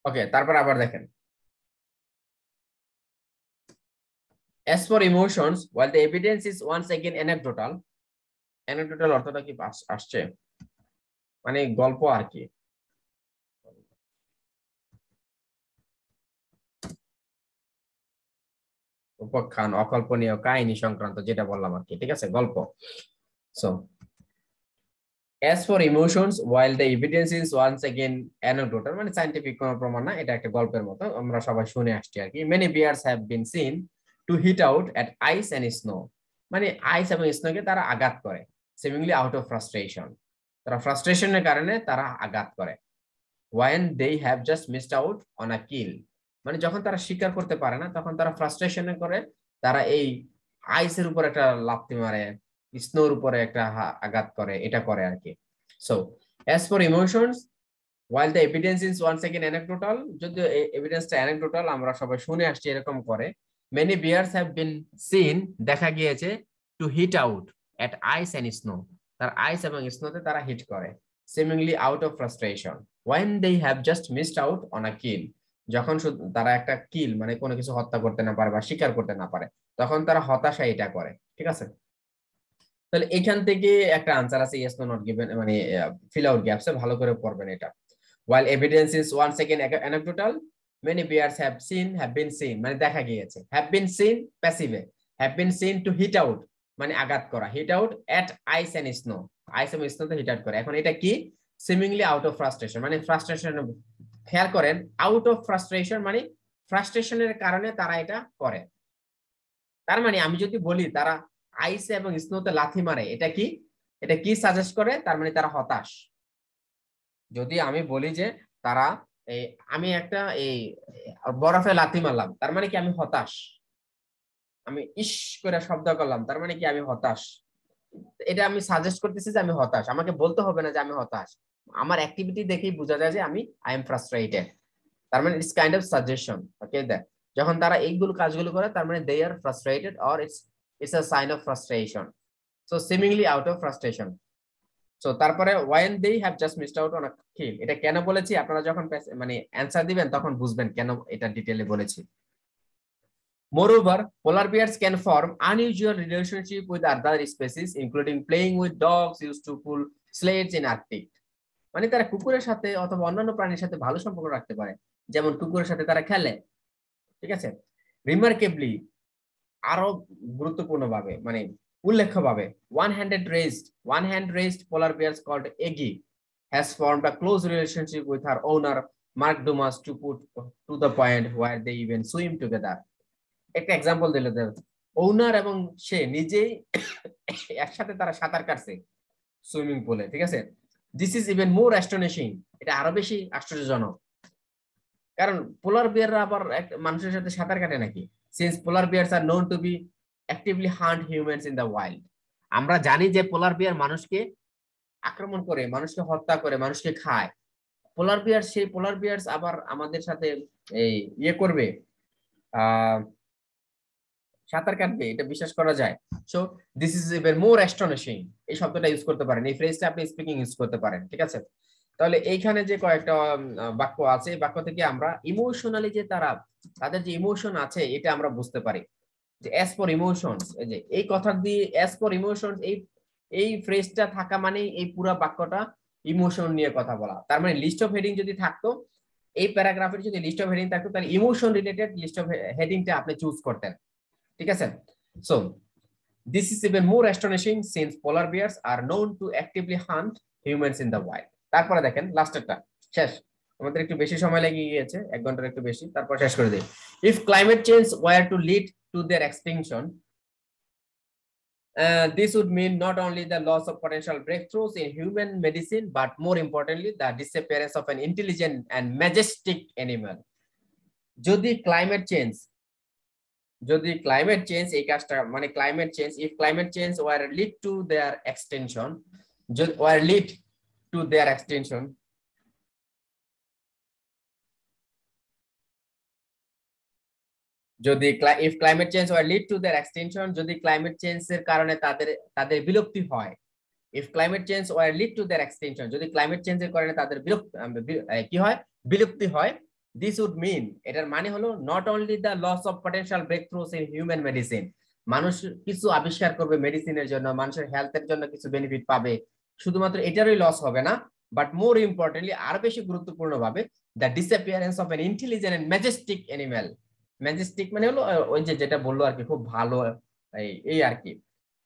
ওকে, তারপর আবার দেখেন, as for emotions, while the evidence is once again anecdotal অর্থটা কি আসছে, মানে গল্প আর কি। উপাখ্যান, অকল্পনীয় কাহিনী সংক্রান্ত যেটা বললাম আর কি, ঠিক আছে, গল্প। So as for emotions, while the evidence is once again anecdotal মানে সায়েন্টিফিক কোনো প্রমাণ না, এটা একটা গল্পের মতো, আমরা সবাই শুনে আসছি আর কি। many bears have been seen to hit out at ice and snow, মানে আইস এবং স্নোকে তারা আঘাত করে, seemingly out of frustration, তারা ফ্রাস্ট্রেশনের কারণে তারা আঘাত করে। when they have just missed out on a kill, মানে যখন তারা শিকার করতে পারে না তখন তারা ফ্রাস্ট্রেশনে করে তারা এই আইসের উপর একটা লাফতি মারে, স্নোর উপরে একটা আঘাত করে, এটা করে আর কি। So as for emotions, while the evidence is once again anecdotal, যদি এভিডেন্সটা anecdotal আমরা সবাই শুনে আসছি এরকম করে, many bears have been seen দেখা গিয়েছে to hit out at ice and snow, তার আইস এবং স্নোতে তারা হিট করে, seemingly out of frustration when they have just missed out on a kill, যখন তারা একটা কিল মানে কোনো কিছু হত্যা করতে না পারে বা শিকার করতে না পারে তখন তারা হতাশায় এটা করে, ঠিক আছে। তাহলে এখান থেকে একটা আনসার আছে ইয়েস নো নট গিভেন, মানে ফিল আউট গ্যাপসে ভালো করে পড়বেন এটা। while evidence is once again anecdotal, many bears have been seen মানে দেখা গিয়েছে, have been seen প্যাসিভে, have been seen to hit out মানে আঘাত করা, hit out at ice and snow, ice এবং স্নোতে হিট আউট করে। এখন এটা কি, seemingly out of frustration মানে ফ্রাস্ট্রেশন, খেয়াল করেন আউট অফ ফ্রাস্ট্রেশন মানে ফ্রাস্ট্রেশনের কারণে তারা এটা করে। তার মানে আমি যদি বলি তারা আইসে এবং স্নোতে লাথি মারে, এটা কি সাজেস্ট করে, তার মানে তারা হতাশ। যদি আমি বলি যে তারা আমি একটা এই বরফে লাথি মারলাম, তার মানে কি আমি হতাশ। আমি ইস করে শব্দ করলাম, তার মানে কি আমি হতাশ। এটা আমি সাজেস্ট করতেছি যে আমি হতাশ, আমাকে বলতে হবে না যে আমি হতাশ, আমার অ্যাক্টিভিটি দেখেই বোঝা যায় যে আই এম ফ্রাস্ট্রেটেড, তার মানে it's kind of suggestion. Okay, দেখ যখন তারা এইগুলো কাজগুলো করে তার মানে they are frustrated or it's a sign of frustration, so seemingly out of frustration. So তারপরে when they have just missed out on a kill, এটা কেন বলেছি আপনারা যখন মানে অ্যানসার দিবেন তখন বুঝবেন কেন এটা ডিটেইলে বলেছি। Moreover, polar bears can form unusual relationship with other species, including playing with dogs used to pull sleds in Arctic, মানে তারা কুকুরের সাথে অথবা অন্যান্য প্রাণীর সাথে ভালো সম্পর্ক রাখতে পারে, যেমন কুকুরের সাথে তারা খেলে, ঠিক আছে। রিমার্কেবলি আরো গুরুত্বপূর্ণভাবে মানে উল্লেখ্যভাবে one hand raised polar bears called Eggy has formed a close relationship with her owner Mark Dumas to the point where they even swim together. একটা एग्जांपल দিলে ওনার এবং সে নিজেই একসাথে তারা সাঁতার কাটছে সুইমিং পুলে, ঠিক আছে। This is even more astonishing, এটা আরো বেশি আশ্চর্যজনক, কারণ পোলার বিয়াররা আবার মানুষের সাথে সাঁতার কাটে নাকি। Since polar bears are known to be actively hunt humans in the wild, আমরা জানি যে পোলার বিয়ার মানুষকে আক্রমণ করে, মানুষকে হত্যা করে, মানুষকে খায়। পোলার বিয়ার সেই পোলার বিয়ারস আবার আমাদের সাথে এই ইয়ে করবে, সাঁতার কাটবে, এটা বিশ্বাস করা যায়। So this is even more astonishing, এই শব্দটা ইউজ করতে পারেন, এই ফ্রেজটা আপনি স্পিকিং ইউজ করতে পারেন, ঠিক আছে। তাহলে এইখানে যে কয়েকটা বাক্য আছে, এই বাক্য থেকে আমরা ইমোশনালি যে তাদের যে ইমোশন আছে এটা আমরা বুঝতে পারি। যে অ্যাজ ফর ইমোশনস, এই যে এই কথা দিয়ে অ্যাজ ফর ইমোশনস এই ফ্রেজটা থাকা মানে এই পুরো বাক্যটা ইমোশন নিয়ে কথা বলা। তার মানে লিস্ট অফ হেডিং যদি থাকতো, এই প্যারাগ্রাফের যদি লিস্ট অফ হেডিং থাকতো, তাহলে ইমোশন রিলেটেড লিস্ট অফ হেডিংটা আপনি চুজ করতেন। ঠিক আছে? So this is even more astonishing since polar bears are known to actively hunt humans in the wild. তারপরে দেখেন লাস্টেরটা শেষ, আমাদের একটু বেশি সময় লেগে গিয়েছে, 1 ঘন্টার একটু বেশি, তারপর শেষ করে দিই। If climate change were to lead to their extinction, this would mean not only the loss of potential breakthroughs in human medicine, but more importantly, the disappearance of an intelligent and majestic animal. যদি climate change এই কাজটা মানে climate change, if climate change were lead to their extension, যদি if climate change were lead to their extension, যদি climate চেঞ্জের কারণে তাদের বিলুপ্তি হয়, if climate change were lead to their extension, যদি ক্লাইমেট চেঞ্জের কারণে তাদের কি হয়, বিলুপ্তি হয়, this would mean, এটার মানে হলো not only the loss of potential breakthroughs in human medicine, মানুষ কিছু আবিষ্কার করবে মেডিসিনের জন্য, মানুষের হেলথের জন্য কিছু বেনিফিট পাবে, শুধুমাত্র এটারই লস হবে না, বাট মোর ইম্পর্টেন্টলি আর বেশি গুরুত্বপূর্ণ ভাবে the disappearance of an intelligent and majestic animal. Majestic মানে হলো ওই যে যেটা বললো আর কি, খুব ভালো এই আর কি।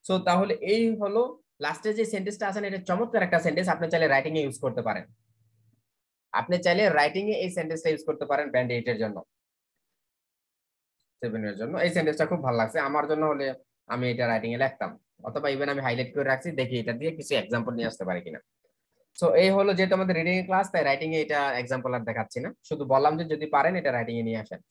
সো তাহলে এই হলো লাস্টে যে সেন্টেন্সটা আছে, এটা চমৎকার একটা সেন্টেন্স, আপনি চাইলে রাইটিং এ ইউজ করতে পারেন, আপনি চাইলে রাইটিং এ এই সেন্টেন্সটা ইউজ করতে পারেন ব্যান্ড 8 এর জন্য, 7 এর জন্য। এই সেন্টেন্সটা খুব ভালো লাগছে আমার জন্য, হলে আমি এটা রাইটিং এ লিখতাম, অথবা ইভেন আমি হাইলাইট করে রাখছি, দেখি এটা দিয়ে কিছু এক্সাম্পল নিয়ে আসতে পারি কিনা। সো এই হলো যেহেতু আমাদের রিডিং এর ক্লাস, তাই রাইটিং এ এটা এক্সাম্পল আর দেখাচ্ছি না, শুধু বললাম যে যদি পারেন এটা রাইটিং এ নিয়ে আসেন।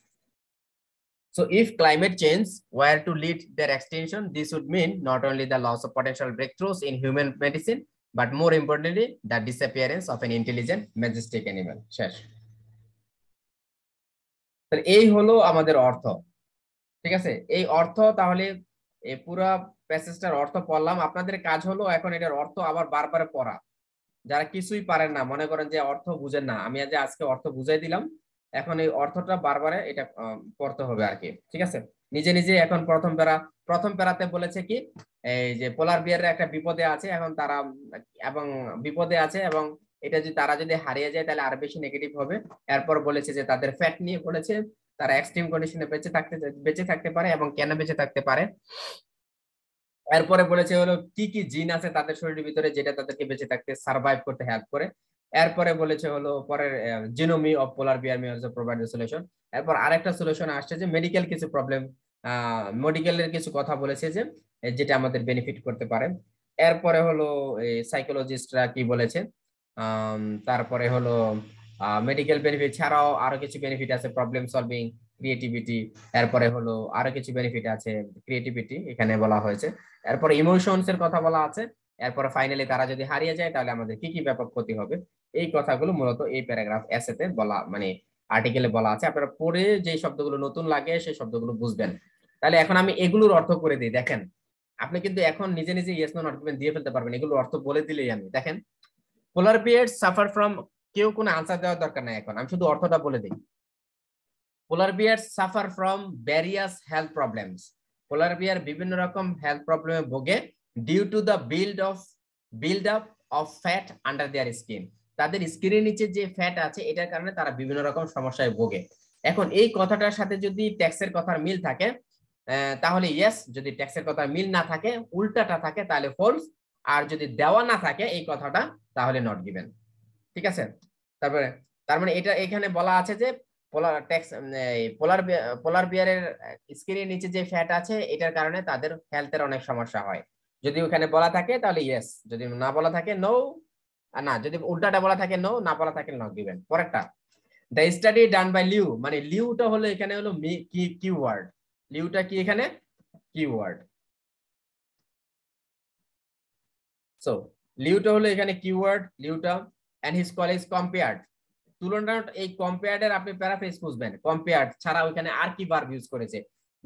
So if climate change were to lead their extinction, this would mean not only the loss of potential breakthroughs in human medicine, but more importantly, the disappearance of an intelligent, majestic animal. শেষ। এই হলো আমাদের অর্থ। ঠিক আছে, এই অর্থ তাহলে এই পুরো প্যাসেজটার অর্থ পড়লাম, আপনাদের কাজ হলো এখন এটার অর্থ আবার বারবার পড়া। যারা কিছুই পারেন না, মনে করেন যে অর্থ বুঝেন না, আমি আজকে অর্থ বুঝাই দিলাম, এখন এই অর্থটা বারবার এটা পড়তে হবে আর কি। ঠিক আছে, নিজে নিজে এখন প্রথম প্যারাতে বলেছে কি, এই যে পোলার বিয়ারের একটা বিপদে আছে, এখন তারা এবং বিপদে আছে, এবং এটা যদি তারা যদি হারিয়ে যায় তাহলে আর বেশি নেগেটিভ হবে। এরপর বলেছে যে তাদের ফ্যাট নিয়ে বলেছে, তারা এক্সট্রিম কন্ডিশনে বেঁচে থাকতে পারে এবং কেন বেঁচে থাকতে পারে। এরপরে বলেছে হলো কি কি জিন আছে তাদের শরীরের ভিতরে যেটা তাদেরকে বেঁচে থাকতে সার্ভাইভ করতে হেল্প করে। এরপরে বলেছে হলো পরের genome of polar bear may also provide the solution. এরপর আরেকটা সলিউশন আসছে যে মেডিকেল কিছু প্রবলেম, মেডিকেলের কিছু কথা বলেছে যে যেটা আমাদের বেনিফিট করতে পারে। এরপরে হলো সাইকোলজিস্টরা কি বলেছে, তারপরে হলো মেডিকেল বেনিফিট ছাড়াও আরো কিছু বেনিফিট আছে, প্রবলেম সলভিং, ক্রিয়েটিভিটি, এরপরে হলো আরো কিছু বেনিফিট আছে, ক্রিয়েটিভিটি এখানে বলা হয়েছে। এরপরে ইমোশনস এর কথা বলা আছে। এরপরে ফাইনালি তারা যদি হারিয়ে যায় তাহলে আমাদের কি কি ব্যাপক ক্ষতি হবে, এই কথাগুলো মূলত এই প্যারাগ্রাফ এসেতে বলা, মানে আর্টিকেলে বলা আছে। আপনারা পড়ে যে শব্দগুলো নতুন লাগে সেই শব্দগুলো বুঝবেন। তাহলে এখন আমি এগুলোর অর্থ করে দিই। দেখেন, আপনি কিন্তু এখন নিজে নিজে ইয়েস নো নট দিয়ে ফেলতে পারবেন, এগুলোর অর্থ বলে দিলেই। আমি দেখেন, পোলার বিয়ার্স সাফার ফ্রম, কেউ কোনো আনসার দেওয়ার দরকার নাই, এখন আমি শুধু অর্থটা বলে দিই। Polar bears suffer from various health problems, polar bear বিভিন্ন রকম হেলথ প্রবলেমে ভোগে, due to the build up of fat under their skin, তাদের স্কিনের নিচে যে ফ্যাট আছে এটার কারণে তারা বিভিন্ন রকম সমস্যায় ভোগে। এখন এই কথাটার সাথে যদি ট্যাক্সের কথার মিল থাকে তাহলে ইয়েস, যদি ট্যাক্সের কথার মিল না থাকে, উল্টাটা থাকে, তাহলে ফলস, আর যদি দেওয়া না থাকে এই কথাটা তাহলে নট গিভেন। ঠিক আছে, তার মানে এটা এখানে বলা আছে যে পোলার বিয়ারের স্কিনের নিচে যে ফ্যাট আছে এটার কারণে তাদের হেলথের অনেক সমস্যা হয়। যদি ওখানে বলা থাকে তাহলে ইয়েস, যদি না বলা থাকে নো, আর না যদি উল্টাটা বলা থাকে নো, না বলা থাকে নট গিভেন। পরেরটা, the study done by Liu, মানে লিউটা হলো এখানে হলো কিওয়ার্ড, লিউটা কি এখানে কিওয়ার্ড। সো লিউটা হলো এখানে কিওয়ার্ড, লিউটা এন্ড হিজ কলিগস কম্পেয়ার্ড, তুলনা, এই কম্পেয়ার্ড এর আপনি প্যারাফ্রেজ বুঝবেন, কম্পেয়ার্ড ছাড়া ওখানে আর কি ভার্ব ইউজ করেছে,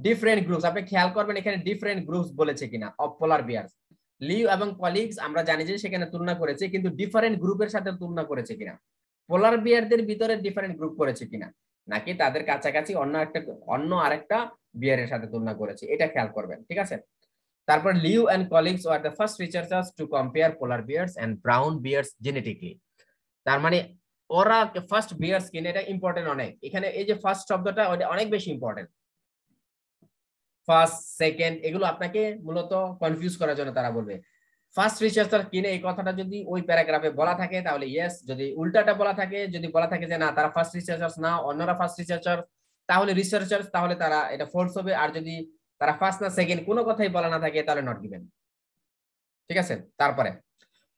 ডিফারেন্ট গ্রুপস, আপনি খেয়াল করবেন এখানে ডিফারেন্ট গ্রুপস বলেছে কিনা অফ পোলার বিয়ার্স। লিউ এবং কলিগস আমরা জানি যে সেখানে তুলনা করেছে, কিন্তু ডিফারেন্ট গ্রুপের সাথে তুলনা করেছে কিনা, পোলার বিয়ারদের ভিতরে ডিফারেন্ট গ্রুপ করেছে কিনা, নাকি তাদের কাছাকাছি অন্য আরেকটা বিয়ারের সাথে তুলনা করেছে, এটা খেয়াল করবেন। ঠিক আছে, তারপর Liu and colleagues were the first researchers to compare polar bears and brown bears genetically. তার মানে ওরা ফার্স্ট বিয়ার্স কিনে, এটা ইম্পর্টেন্ট অনেক, এখানে এই যে ফার্স্ট শব্দটা ওটা অনেক বেশি ইম্পর্টেন্ট। ফার্স্ট সেকেন্ড এগুলো আপনাকে মূলত কনফিউজ করার জন্য তারা বলবে। ফার্স্ট রিসার্চার কিনে এই কথাটা যদি ওই প্যারাগ্রাফে বলা থাকে তাহলে ইয়েস, যদি উল্টাটা বলা থাকে, যদি বলা থাকে যে না তারা ফার্স্ট রিসার্চার্স না অন্যরা ফার্স্ট রিসার্চার, তাহলে রিসার্চার্স, তাহলে তারা এটা ফোর্স হবে। আর যদি তারা ফার্স্ট না সেকেন্ড কোনো কথাই বলা না থাকে তাহলে নট গিভেন। ঠিক আছে। তারপরে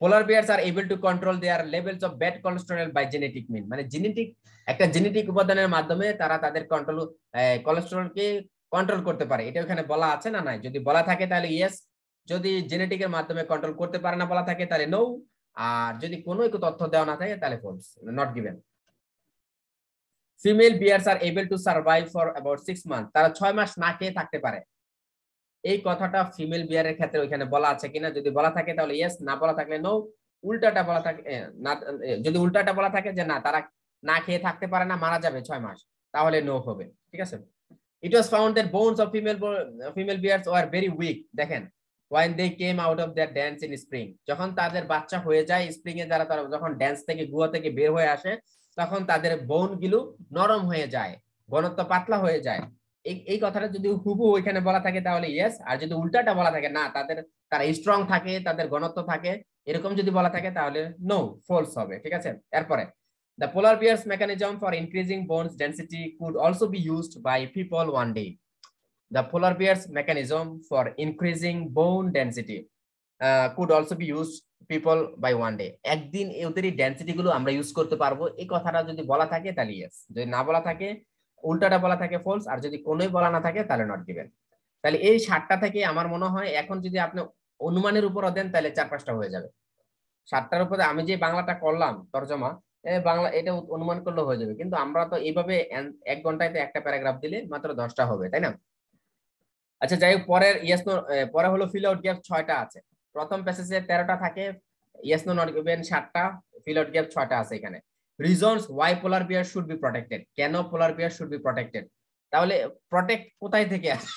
polar bears are able to control their levels of bad cholesterol by genetic mean, মানে জেনেটিক একটা জেনেটিক উপাদানের মাধ্যমে তারা তাদের কন্ট্রোল কোলেস্টেরলকে কন্ট্রোল করতে পারে। এটা ওখানে বলা আছে না নাই? যদি বলা থাকে তাহলে ইয়েস, যদি জেনেটিকের মাধ্যমে কন্ট্রোল করতে পারে না বলা থাকে তাহলে নো, আর যদি কোনো তথ্য দেওয়া না থাকে তাহলে false, not given. Female bears are able to survive for about 6 month, তারা 6 মাস না খেয়ে থাকতে পারে। এই কথাটা ফিমেল বিয়ারের ক্ষেত্রে ওইখানে বলা আছে কিনা? যদি বলা থাকে তাহলে ইয়েস, না বলা থাকলে নো। উল্টাটা বলা থাকে না, যদি উল্টাটা বলা থাকে যে না তারা না খেয়ে থাকতে পারে না, মারা যাবে 6 মাস, তাহলে নো হবে। ঠিক আছে। It was found that bones of female bears were very weak. দেখেন, when they came out of their dance in spring, যখন তাদের বাচ্চা হয়ে যায় স্প্রিং এ, যারা তারা যখন ড্যান্স থেকে গুয়া থেকে বের হয়ে আসে তখন তাদের বোন গুলো নরম হয়ে যায়, ঘনত্ব পাতলা হয়ে যায়। এই কথাটা যদি হুবহু ওইখানে বলা থাকে তাহলে ইয়েস, আর যদি উল্টাটা বলা থাকে না তারা স্ট্রং থাকে, তাদের ঘনত্ব থাকে, এরকম যদি বলা থাকে তাহলে নো, ফলস হবে। ঠিক আছে। এরপরে the polar bear's mechanism for increasing bones density could also be used by people one day. The polar bear's mechanism for increasing bone density could also be used people by one day. একদিন ওদের density গুলো আমরা use করতে পারবো, এই কথাটা যদি বলা থাকে তাহলে ইয়েস, যদি না বলা থাকে উল্টাটা বলা থাকে ফলস, আর যদি কোনোই বলা না থাকে তাহলে নট গিভেন। তাহলে এই 7টা থেকে আমার মনে হয় এখন যদি আপনি অনুমানের উপর দেন তাহলে 4-5টা হয়ে যাবে। 7টার উপরে আমি যে বাংলাটা করলাম তরজমা, বাংলা এটা অনুমান করলে হয়ে যাবে, কিন্তু আমরা তো এইভাবে 1 ঘন্টায় একটা প্যারাগ্রাফ দিলে মাত্র 10টা হবে, তাই না? আচ্ছা যাই হোক, পরের ইয়েস নো, পরে হলো ফিল আউট গ্যাপ 6টা আছে। প্রথম প্যাসেজে 13টা থাকে, ইয়েস নো নট গিভেন 7টা, ফিল আউট গ্যাপ 6টা আছে এখানে। Reasons why polar bear should be protected, কেন polar bear should be protected? তাহলে প্রটেক্ট কোথায় থেকে আছে?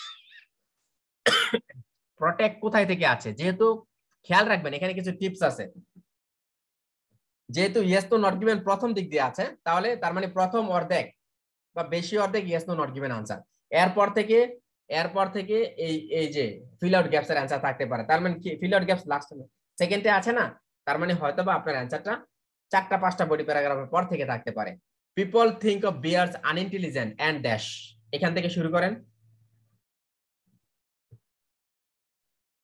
প্রটেক্ট কোথায় থেকে আছে? যেহেতু খেয়াল রাখবেন এখানে কিছু টিপস আছে। যেহেতু ইয়েস নো নট গিভেন প্রথম দিক দিয়ে আছে, তাহলে তার মানে প্রথম অর্ধেক বা বেশি অর্ধেক yes no not given answer. এরপর থেকে এই যে ফিল আউট গ্যাপস এর आंसर থাকতে পারে। তার মানে কি ফিল আউট গ্যাপস লাস্ট সেকেন্ডে আছে না, তার মানে হয়তোবা আপনার आंसरটা 4টা-5টা বডি প্যারাগ্রাফের পর থেকে থাকতে পারে। People think of bears unintelligent and dash, এখান থেকে শুরু করেন।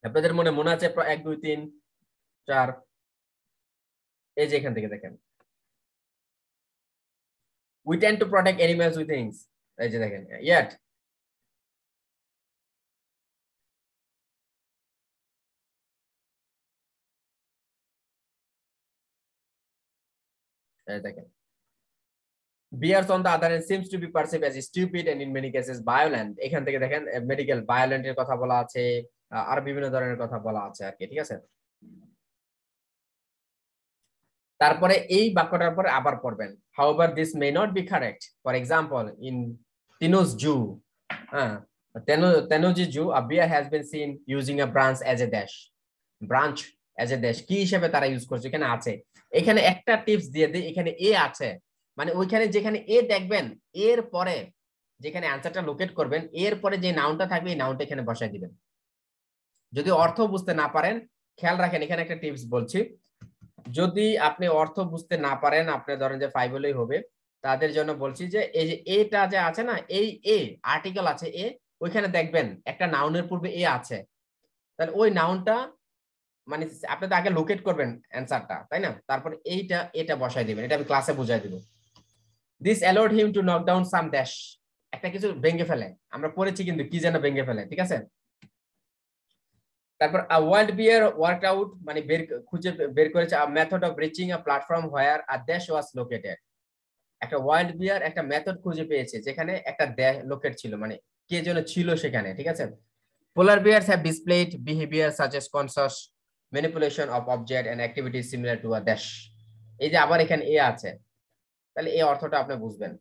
আপনাদের মনে আছে 1 2 3 4, এই যে এখান থেকে দেখেন we tend to protect animals with things, এই যে দেখেন yet এই দেখেন bears on the other hand seems to be perceived as stupid and in many cases violent, এখান থেকে দেখেন মেডিকেল ভায়োলেন্ট এর কথা বলা আছে, আর বিভিন্ন ধরনের কথা বলা আছে আর কি। ঠিক আছে। তারপরে এই বাক্যটার পরে আবার পড়বেন however this may not be correct, for example in Tino's zoo, Tenoji zoo a bear has been seen using a branch as a dash, কি হিসেবে তারা ইউজ করছে এখানে আছে। এখানে একটা টিপস দিয়ে দেই, এখানে এ আছে, মানে ওইখানে যেখানে এ দেখবেন এর পরে যেখানে অ্যানসারটা লোকেট করবেন এর পরে যে নাউনটা থাকবে এই নাউনটা এখানে বসায় দিবেন। যদি অর্থ বুঝতে না পারেন, খেয়াল রাখেন এখানে একটা টিপস বলছি, যদি আপনি অর্থ বুঝতে না পারেন, আপনি ধরেন যে 5 হলেই হবে, তাদের জন্য বলছি যে এই যে এটা যে আছে না, এই এ আর্টিকেল আছে এ, ওইখানে দেখবেন একটা নাউনের পূর্বে এ আছে, তাহলে ওই নাউনটা মানে আপনি তো আগে লোকেট করবেন অ্যানসারটা, তাই না? তারপরে এটা বসাই দিবেন, এটা আমি ক্লাসে বুঝাই দিব। This allowed him to knock down some dash, একটা কিছু ভেঙে ফেলে, আমরা পড়েছি কিন্তু কি যেন ভেঙে ফেলে। ঠিক আছে। তারপর a wild bear worked out মানে খুঁজে বের করেছে a method of reaching a platform where a dash was located, একটা ওয়াইল্ড বিয়ার একটা মেথড খুঁজে পেয়েছে যেখানে একটা লোকেট ছিল, মানে কে যেন ছিল সেখানে। ঠিক আছে। Polar bears have displayed behaviour such as conscious manipulation of object and activities similar to a dash, এই যে আবার এখানে এ আছে, তাহলে এই অর্থটা আপনি বুঝবেন।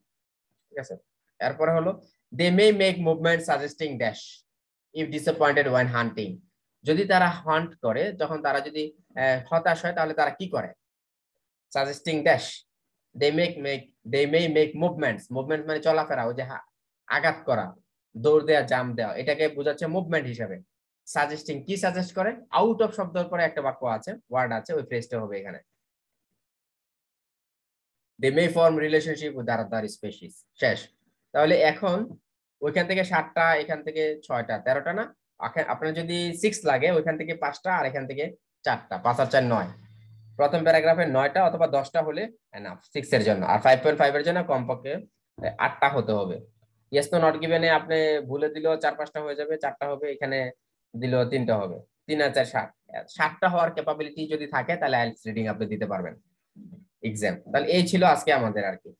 ঠিক আছে। এরপরে হলো they may make movement suggesting dash if disappointed when hunting, যদি তারা হান্ট করে, তখন তারা যদি হতাশ হয়, তাহলে তারা কি করে? Suggesting dash they may make movements. Movement মানে চলাফেরা, ওই যে আঘাত করা, দৌড় দেওয়া, জাম্প দেওয়া, এটাকে বোঝাচ্ছে মুভমেন্ট হিসাবে। সাজেস্টিং কি সাজেস্ট করে? আউট অফ শব্দের পরে একটা বাক্য আছে, ওয়ার্ড আছে, ওই ফ্রেজটা হবে এখানে। They may form relationship with other species. শেষ। তাহলে এখন ওইখান থেকে 7টা, এখান থেকে 6টা, 13টা না? আপনার যদি 6 লাগে, ওইখান থেকে 5টা, আর এখান থেকে 4টা, 5 আর 4 9। প্রথম প্যারাগ্রাফে 9টা অথবা 10টা হলে এনাফ 6 এর জন্য, আর 5.5 এর জন্য কমপক্ষে 8টা হতে হবে। ইয়েস নো নট গিভেনে আপনি ভুলে দিলেও 4-5টা হয়ে যাবে, 4টা হবে, এখানে দিলেও 3টা হবে। 3 আর 4 7। 7টা হওয়ার ক্যাপাবিলিটি যদি থাকে, তাহলে আইএলটিএস রিডিং আপনি দিতে পারবেন এক্সাম। তাহলে এই ছিল আজকে আমাদের আর কি।